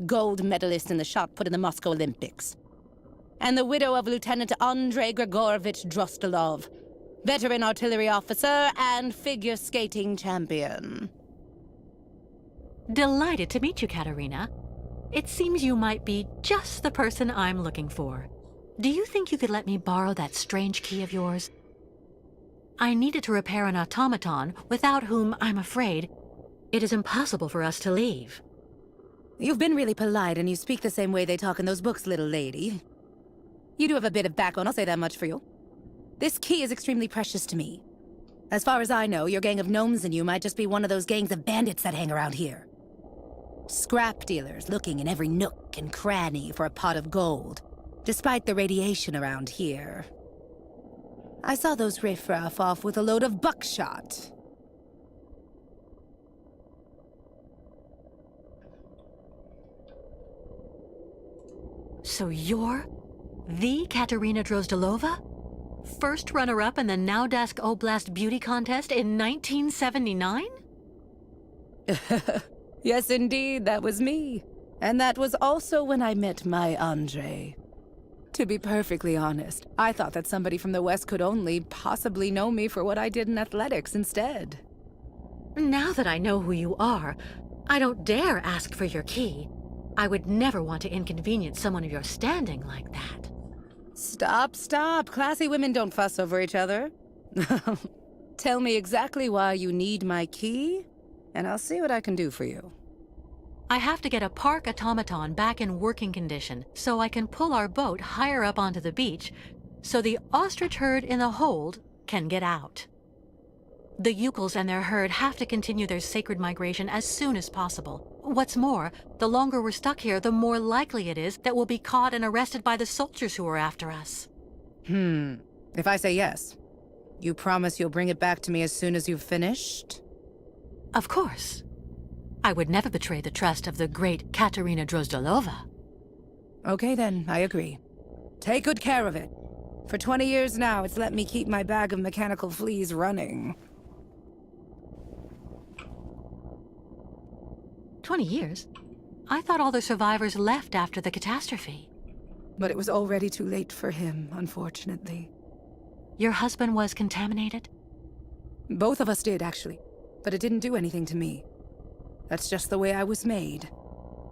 Gold medalist in the shot put in the Moscow Olympics. And the widow of Lieutenant Andrei Grigorovich Drostelov, veteran artillery officer and figure skating champion. Delighted to meet you, Katerina. It seems you might be just the person I'm looking for. Do you think you could let me borrow that strange key of yours? I needed to repair an automaton, without whom, I'm afraid, it is impossible for us to leave. You've been really polite, and you speak the same way they talk in those books, little lady. You do have a bit of backbone, I'll say that much for you. This key is extremely precious to me. As far as I know, your gang of gnomes and you might just be one of those gangs of bandits that hang around here. Scrap dealers looking in every nook and cranny for a pot of gold, despite the radiation around here. I saw those riffraff off with a load of buckshot. So you're The Katerina Drozdilova? First runner-up in the Naudask Oblast Beauty Contest in 1979? Yes, indeed, that was me. And that was also when I met my Andre. To be perfectly honest, I thought that somebody from the West could only possibly know me for what I did in athletics instead. Now that I know who you are, I don't dare ask for your key. I would never want to inconvenience someone of your standing like that. Stop, stop. Classy women don't fuss over each other. Tell me exactly why you need my key, and I'll see what I can do for you. I have to get a park automaton back in working condition so I can pull our boat higher up onto the beach so the ostrich herd in the hold can get out. The Ukels and their herd have to continue their sacred migration as soon as possible. What's more, the longer we're stuck here, the more likely it is that we'll be caught and arrested by the soldiers who are after us. If I say yes, you promise you'll bring it back to me as soon as you've finished? Of course. I would never betray the trust of the great Katerina Drozdilova. Okay then, I agree. Take good care of it. For 20 years now, it's let me keep my bag of mechanical fleas running. 20 years? I thought all the survivors left after the catastrophe. But it was already too late for him, unfortunately. Your husband was contaminated? Both of us did, actually. But it didn't do anything to me. That's just the way I was made.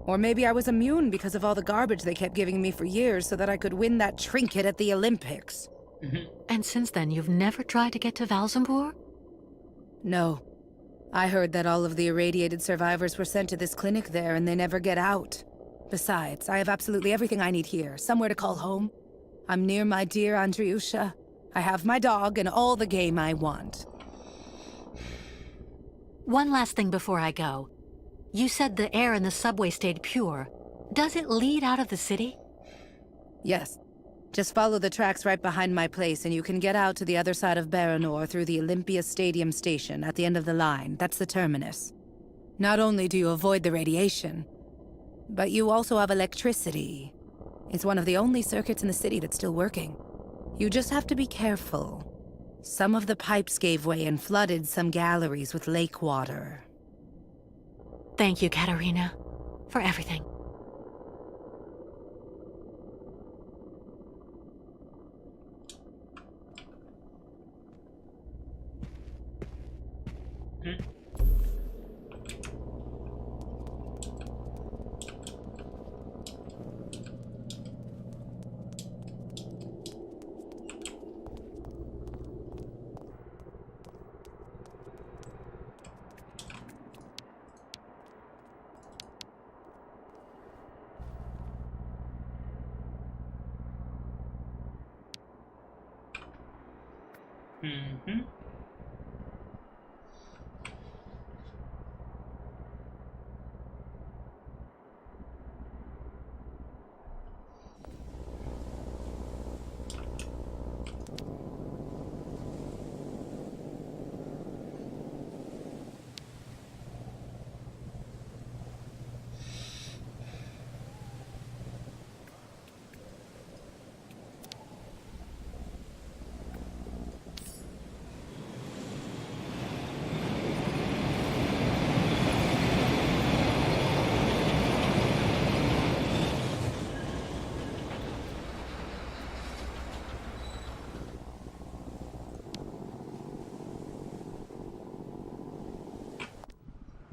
Or maybe I was immune because of all the garbage they kept giving me for years so that I could win that trinket at the Olympics. And since then, you've never tried to get to Valzambur? No. I heard that all of the irradiated survivors were sent to this clinic there and they never get out. Besides, I have absolutely everything I need here. Somewhere to call home. I'm near my dear Andriusha. I have my dog and all the game I want. One last thing before I go. You said the air in the subway stayed pure. Does it lead out of the city? Yes. Just follow the tracks right behind my place and you can get out to the other side of Baranor through the Olympia Stadium station at the end of the line. That's the terminus. Not only do you avoid the radiation, but you also have electricity. It's one of the only circuits in the city that's still working. You just have to be careful. Some of the pipes gave way and flooded some galleries with lake water. Thank you, Katerina, for everything.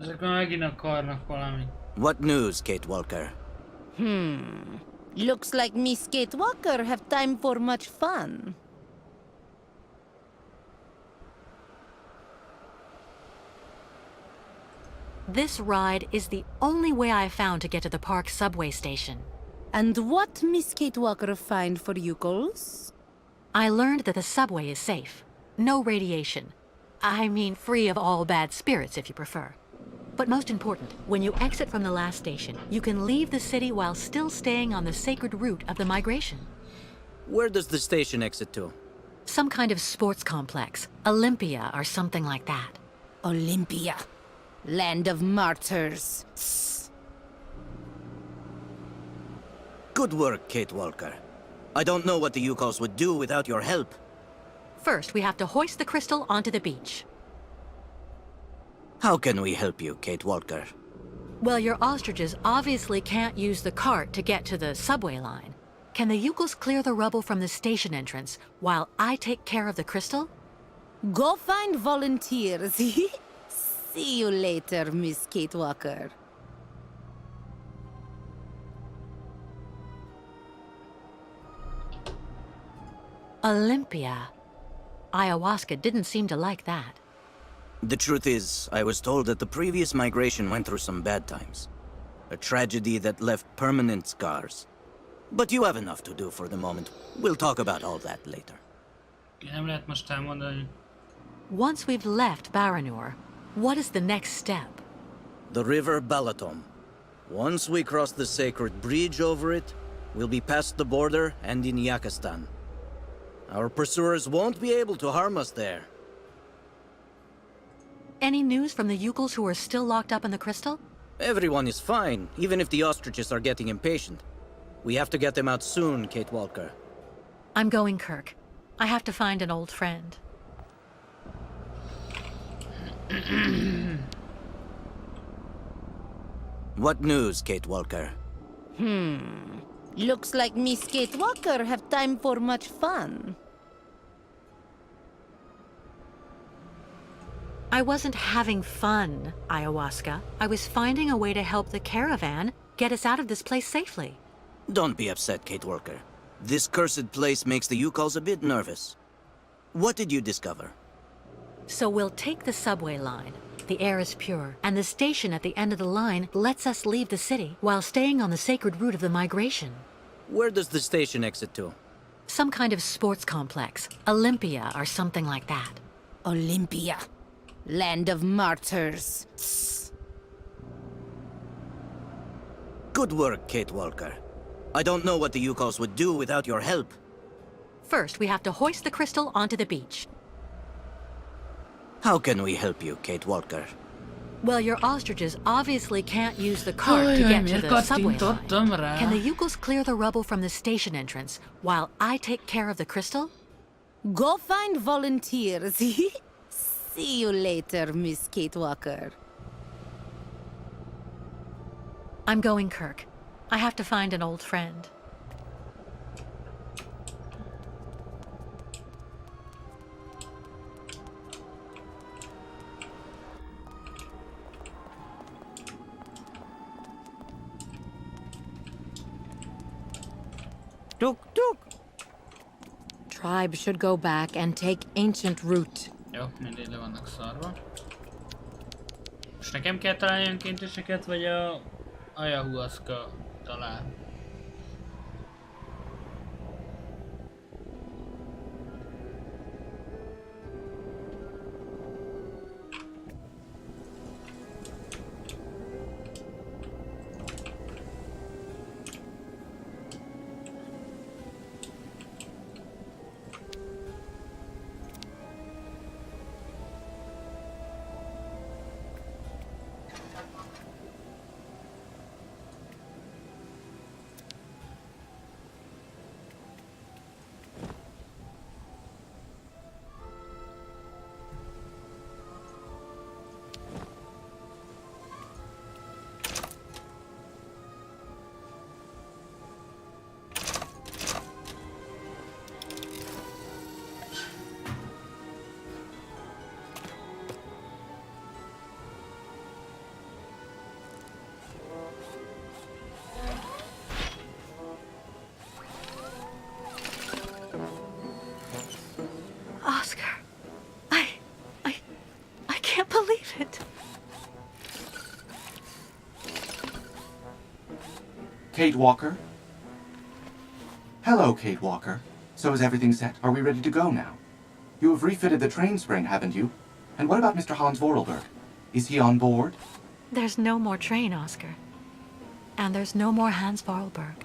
Ezek megint akarnak valamit. What news, Kate Walker? Looks like Miss Kate Walker have time for much fun. This ride is the only way I've found to get to the park subway station. And what Miss Kate Walker find for you girls? I learned that the subway is safe. No radiation. I mean, free of all bad spirits, if you prefer. But most important, when you exit from the last station, you can leave the city while still staying on the sacred route of the migration. Where does the station exit to? Some kind of sports complex. Olympia or something like that. Olympia. Land of martyrs. Good work, Kate Walker. I don't know what the Yukos would do without your help. First, we have to hoist the crystal onto the beach. How can we help you, Kate Walker? Well, your ostriches obviously can't use the cart to get to the subway line. Can the Yukos clear the rubble from the station entrance while I take care of the crystal? Go find volunteers. See you later, Miss Kate Walker. Olympia. Ayahuasca didn't seem to like that. The truth is, I was told that the previous migration went through some bad times. A tragedy that left permanent scars. But you have enough to do for the moment. We'll talk about all that later. Nem lehet most elmondani. Once we've left Baranur, what is the next step? The river Balaton. Once we cross the sacred bridge over it, we'll be past the border and in Yakistan. Our pursuers won't be able to harm us there. Any news from the Yukos who are still locked up in the crystal? Everyone is fine, even if the ostriches are getting impatient. We have to get them out soon, Kate Walker. I'm going, Kirk. I have to find an old friend. What news, Kate Walker? Looks like Miss Kate Walker have time for much fun. I wasn't having fun, Ayahuasca. I was finding a way to help the caravan get us out of this place safely. Don't be upset, Kate Walker. This cursed place makes the Yukos a bit nervous. What did you discover? So we'll take the subway line. The air is pure, and the station at the end of the line lets us leave the city while staying on the sacred route of the migration. Where does the station exit to? Some kind of sports complex, Olympia or something like that. Olympia. Land of martyrs. Good work, Kate Walker. I don't know what the Yukos would do without your help. First, we have to hoist the crystal onto the beach. How can we help you, Kate Walker? Well, your ostriches obviously can't use the cart to get to the subway line. Can the Yukos clear the rubble from the station entrance while I take care of the crystal? Go find volunteers. See you later, Miss Kate Walker. I'm going, Kirk. I have to find an old friend. Tuk tuk. Tribe should go back and take ancient route. Jó, mindegy, le vannak szarva. Most nekem kell találni önkénteseket, vagy a Ayahuasca talál? Oscar, I can't believe it. Kate Walker? Hello, Kate Walker. So is everything set? Are we ready to go now? You have refitted the train spring, haven't you? And what about Mr. Hans Vorarlberg? Is he on board? There's no more train, Oscar. And there's no more Hans Vorarlberg.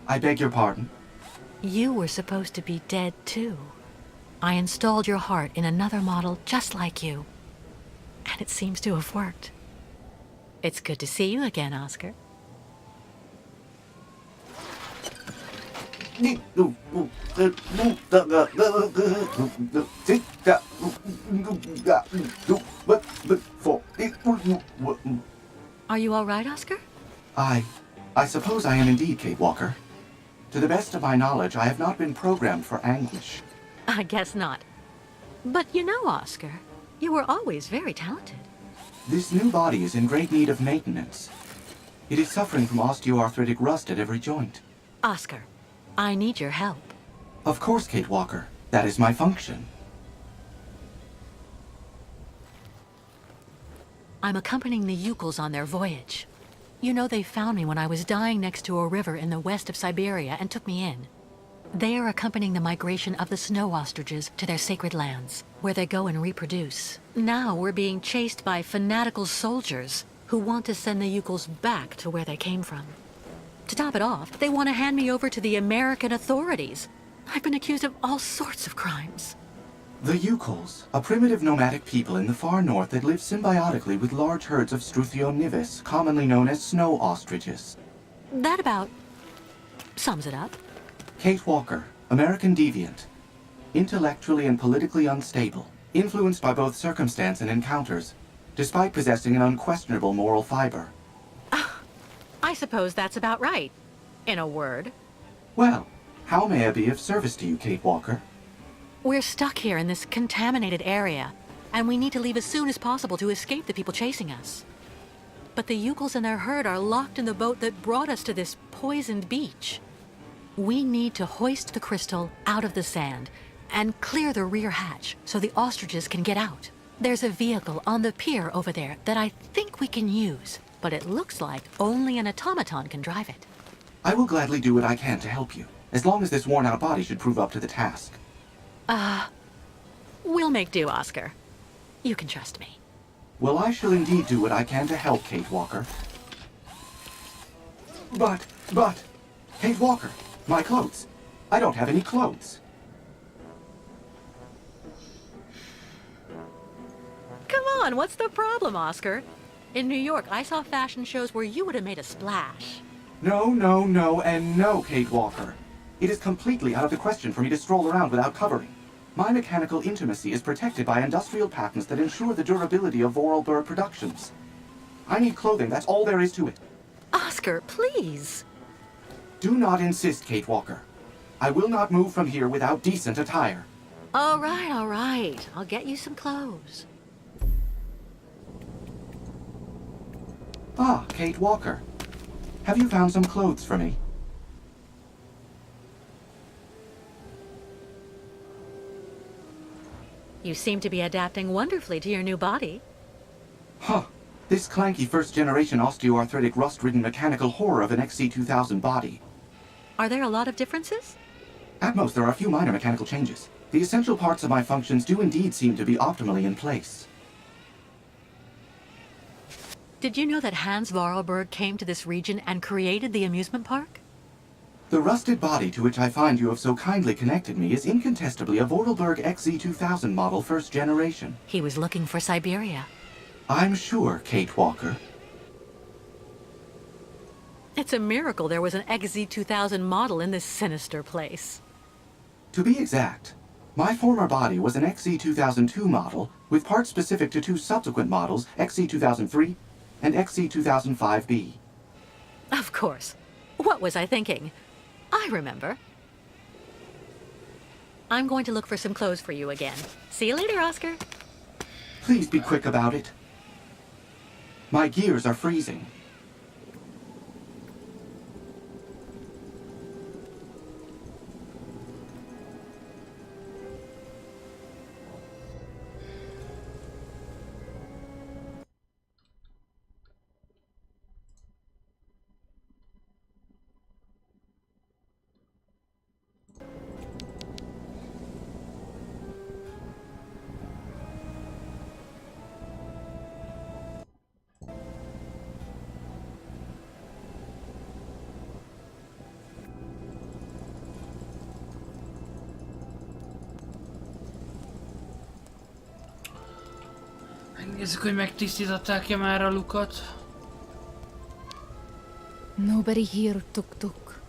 I beg your pardon? You were supposed to be dead, too. I installed your heart in another model just like you. And it seems to have worked. It's good to see you again, Oscar. Are you all right, Oscar? I suppose I am indeed, Kate Walker. To the best of my knowledge, I have not been programmed for anguish. I guess not. But you know, Oscar, you were always very talented. This new body is in great need of maintenance. It is suffering from osteoarthritic rust at every joint. Oscar, I need your help. Of course, Kate Walker. That is my function. I'm accompanying the Ukals on their voyage. You know, they found me when I was dying next to a river in the west of Siberia and took me in. They are accompanying the migration of the snow ostriches to their sacred lands, where they go and reproduce. Now we're being chased by fanatical soldiers who want to send the Ukals back to where they came from. To top it off, they want to hand me over to the American authorities. I've been accused of all sorts of crimes. The Ukals, a primitive nomadic people in the far north that live symbiotically with large herds of Struthio nivis, commonly known as snow ostriches. That about sums it up. Kate Walker, American deviant. Intellectually and politically unstable, influenced by both circumstance and encounters, despite possessing an unquestionable moral fiber. I suppose that's about right, in a word. Well, how may I be of service to you, Kate Walker? We're stuck here in this contaminated area, and we need to leave as soon as possible to escape the people chasing us. But the Ukals and their herd are locked in the boat that brought us to this poisoned beach. We need to hoist the crystal out of the sand and clear the rear hatch so the ostriches can get out. There's a vehicle on the pier over there that I think we can use, but it looks like only an automaton can drive it. I will gladly do what I can to help you, as long as this worn-out body should prove up to the task. We'll make do, Oscar. You can trust me. Well, I shall indeed do what I can to help, Kate Walker. But, Kate Walker, my clothes. I don't have any clothes. Come on, what's the problem, Oscar? In New York, I saw fashion shows where you would have made a splash. No, and no, Kate Walker. It is completely out of the question for me to stroll around without covering. My mechanical intimacy is protected by industrial patents that ensure the durability of Vorarlberg productions. I need clothing, that's all there is to it. Oscar, please. Do not insist, Kate Walker. I will not move from here without decent attire. All right. I'll get you some clothes. Ah, Kate Walker. Have you found some clothes for me? You seem to be adapting wonderfully to your new body. Huh. This clanky first-generation osteoarthritic rust-ridden mechanical horror of an XC2000 body. Are there a lot of differences? At most, there are a few minor mechanical changes. The essential parts of my functions do indeed seem to be optimally in place. Did you know that Hans Vorarlberg came to this region and created the amusement park? The rusted body to which I find you have so kindly connected me is incontestably a Vorarlberg XC2000 model first generation. He was looking for Siberia. I'm sure, Kate Walker. It's a miracle there was an XZ2000 model in this sinister place. To be exact, my former body was an XC2002 model with parts specific to two subsequent models, XC2003 and XC2005B. Of course. What was I thinking? I remember. I'm going to look for some clothes for you again. See you later, Oscar. Please be quick about it. My gears are freezing. Nézzük, hogy megtisztították-e már a lukat. Nobody here, Tuk-Tuk.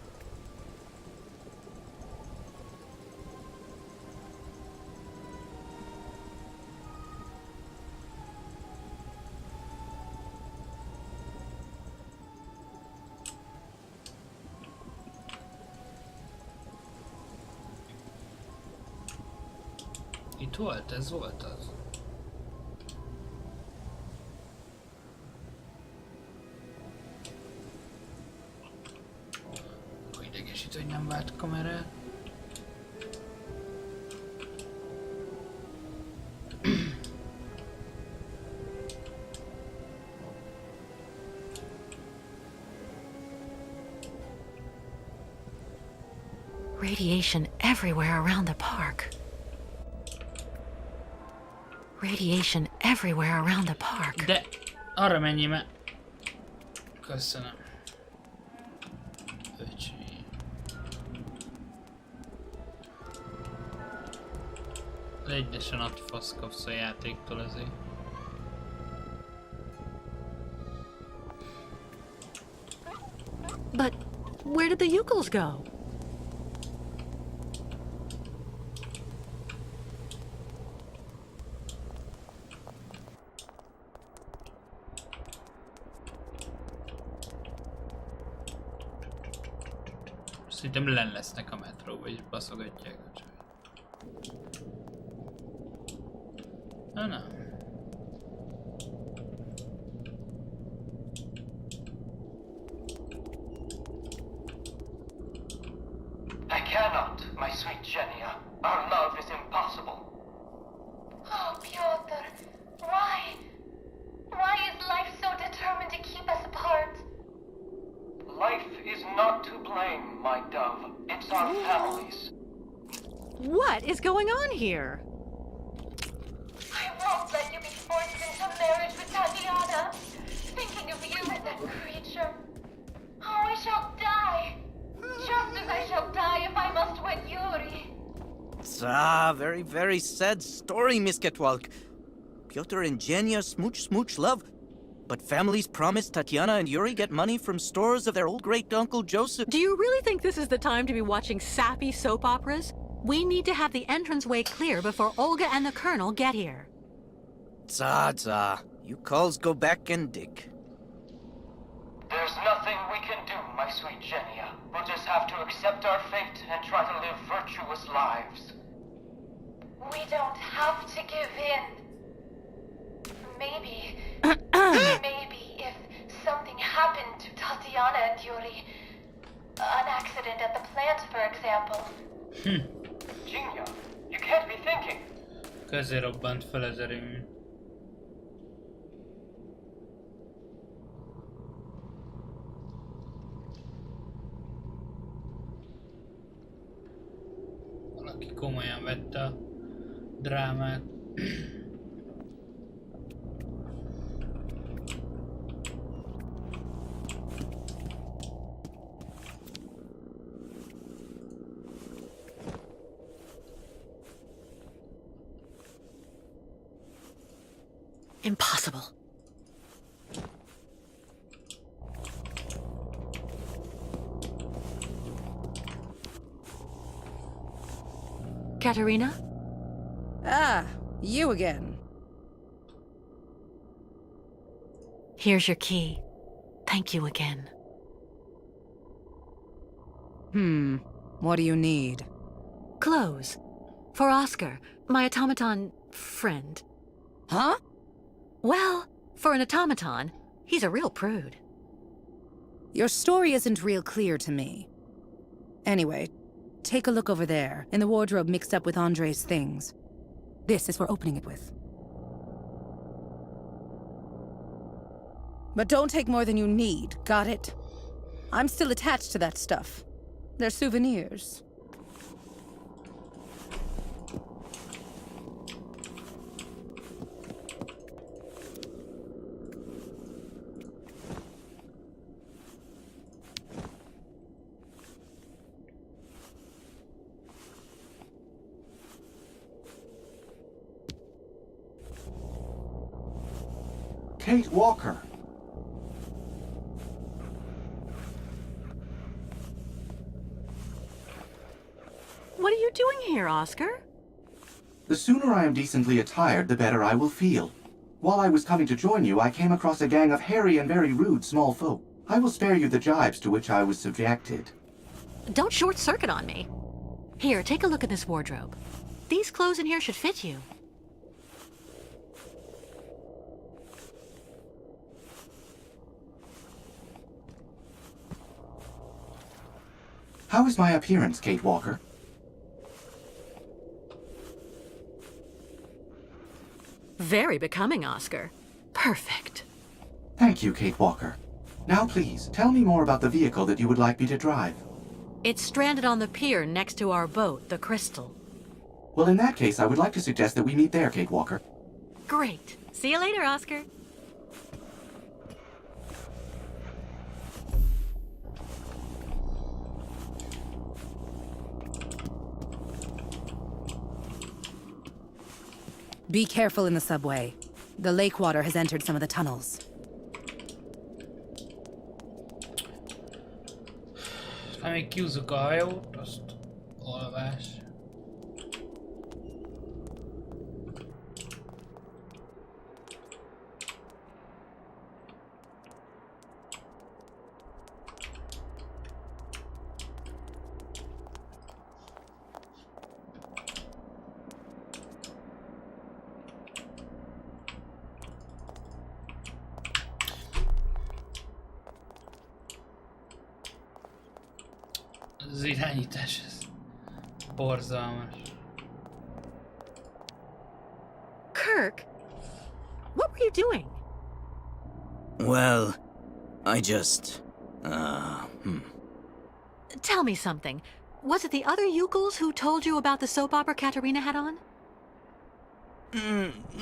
Itt volt, ez volt az. Idegesítő, hogy nem vált kamerát. Radiation everywhere around the park. Radiation everywhere around the park. De arra menjél, mert... Köszönöm. Öcsém. Egyesen antifasz kapsz a játéktól ezért. But where did the Yukos go? Szerintem len lesznek a metróba és baszogatják a csajt. Na nem. I cannot, my sweet Genia. Our love is impossible. Oh, Piotr, why? Why is life so determined to keep us apart? Life is not to blame, my dove. It's our families. What is going on here? I won't let you be forced into marriage with Tatiana. Thinking of you as that creature. Oh, I shall die. Just as I shall die if I must wed Yuri. Very, very sad story, Miss Ketwalk. Pyotr and Genya smooch love. But families promised Tatiana and Yuri get money from stores of their old great-uncle Joseph. Do you really think this is the time to be watching sappy soap operas? We need to have the entranceway clear before Olga and the Colonel get here. Za. You calls go back and dig. There's nothing we can do, my sweet Genia. We'll just have to accept our fate and try to live virtuous lives. We don't have to give in. Maybe if something happened to Tatiana and Yuri, an accident at the plant, for example. Genia, you can't be thinking. Közé robbant fel az erőmű. Valaki komolyan vette a drámát. Impossible. Katerina? Ah, you again. Here's your key. Thank you again. What do you need? Clothes. For Oscar, my automaton friend. Huh? Well, for an automaton, he's a real prude. Your story isn't real clear to me. Anyway, take a look over there, in the wardrobe mixed up with Andre's things. This is for opening it with. But don't take more than you need, got it? I'm still attached to that stuff. They're souvenirs. Kate Walker. What are you doing here, Oscar? The sooner I am decently attired, the better I will feel. While I was coming to join you, I came across a gang of hairy and very rude small folk. I will spare you the jibes to which I was subjected. Don't short circuit on me. Here, take a look at this wardrobe. These clothes in here should fit you. How is my appearance, Kate Walker? Very becoming, Oscar. Perfect. Thank you, Kate Walker. Now please, tell me more about the vehicle that you would like me to drive. It's stranded on the pier next to our boat, the Crystal. Well, in that case, I would like to suggest that we meet there, Kate Walker. Great. See you later, Oscar. Be careful in the subway. The lake water has entered some of the tunnels. Ha még kiúzzuk a hajót, azt olvás. Az irányítás, ez borzalmas. Kirk, what were you doing? Well, I just... Tell me something. Was it the other Yukels who told you about the soap opera Katerina had on?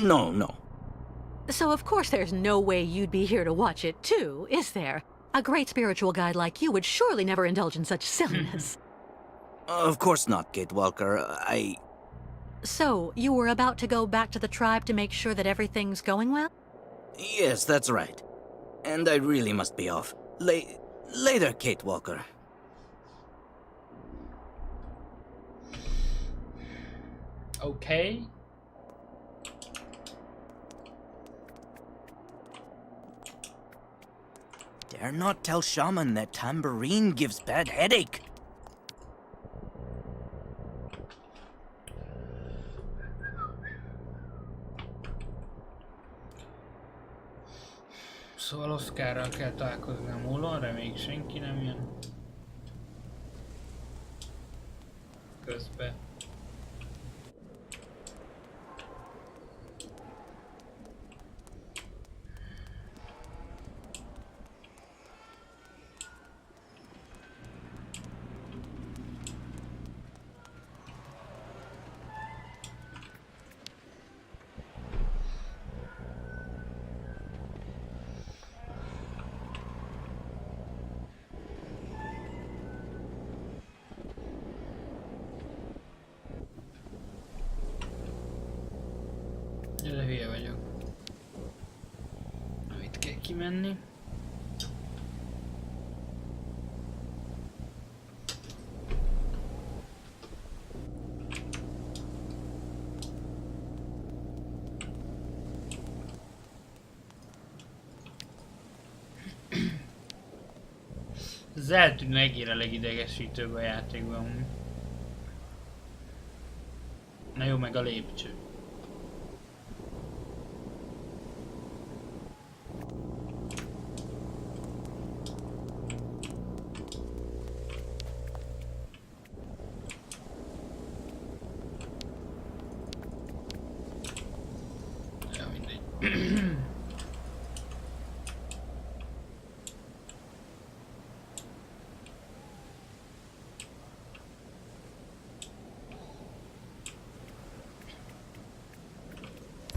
No. So of course there's no way you'd be here to watch it too, is there? A great spiritual guide like you would surely never indulge in such silliness. Of course not, Kate Walker. So, you were about to go back to the tribe to make sure that everything's going well? Yes, that's right. And I really must be off. Later, Kate Walker. Okay. Dare not tell Shaman that tambourine gives bad headache. Szóval Oscarral kell találkozni a múlon, reméljük senki nem jön közbe. De hülye vagyok. Itt kell kimenni. Ez eltűnő megér a legidegesítőbb a játékban. Na jó, meg a lépcső.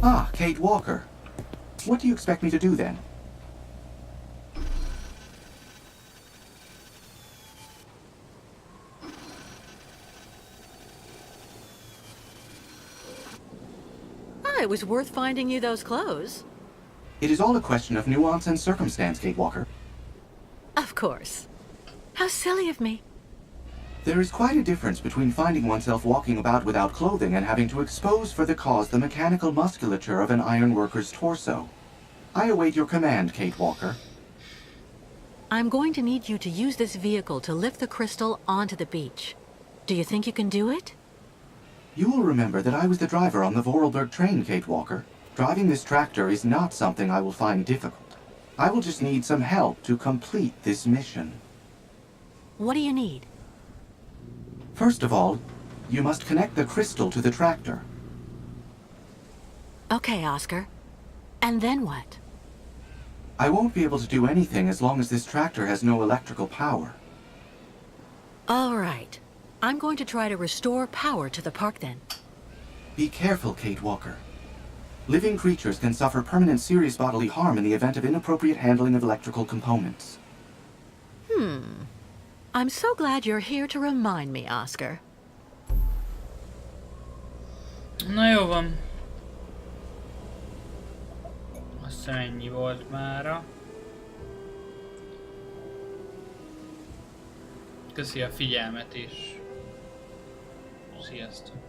Ah, Kate Walker. What do you expect me to do then? Ah, it was worth finding you those clothes. It is all a question of nuance and circumstance, Kate Walker. Of course. How silly of me. There is quite a difference between finding oneself walking about without clothing and having to expose for the cause the mechanical musculature of an ironworker's torso. I await your command, Kate Walker. I'm going to need you to use this vehicle to lift the crystal onto the beach. Do you think you can do it? You will remember that I was the driver on the Vorarlberg train, Kate Walker. Driving this tractor is not something I will find difficult. I will just need some help to complete this mission. What do you need? First of all, you must connect the crystal to the tractor. Okay, Oscar. And then what? I won't be able to do anything as long as this tractor has no electrical power. All right. I'm going to try to restore power to the park then. Be careful, Kate Walker. Living creatures can suffer permanent serious bodily harm in the event of inappropriate handling of electrical components. I'm so glad you're here to remind me, Oscar. Na jó van. Azt hiszem ennyi volt mára. Köszi a figyelmet is. Sziasztok.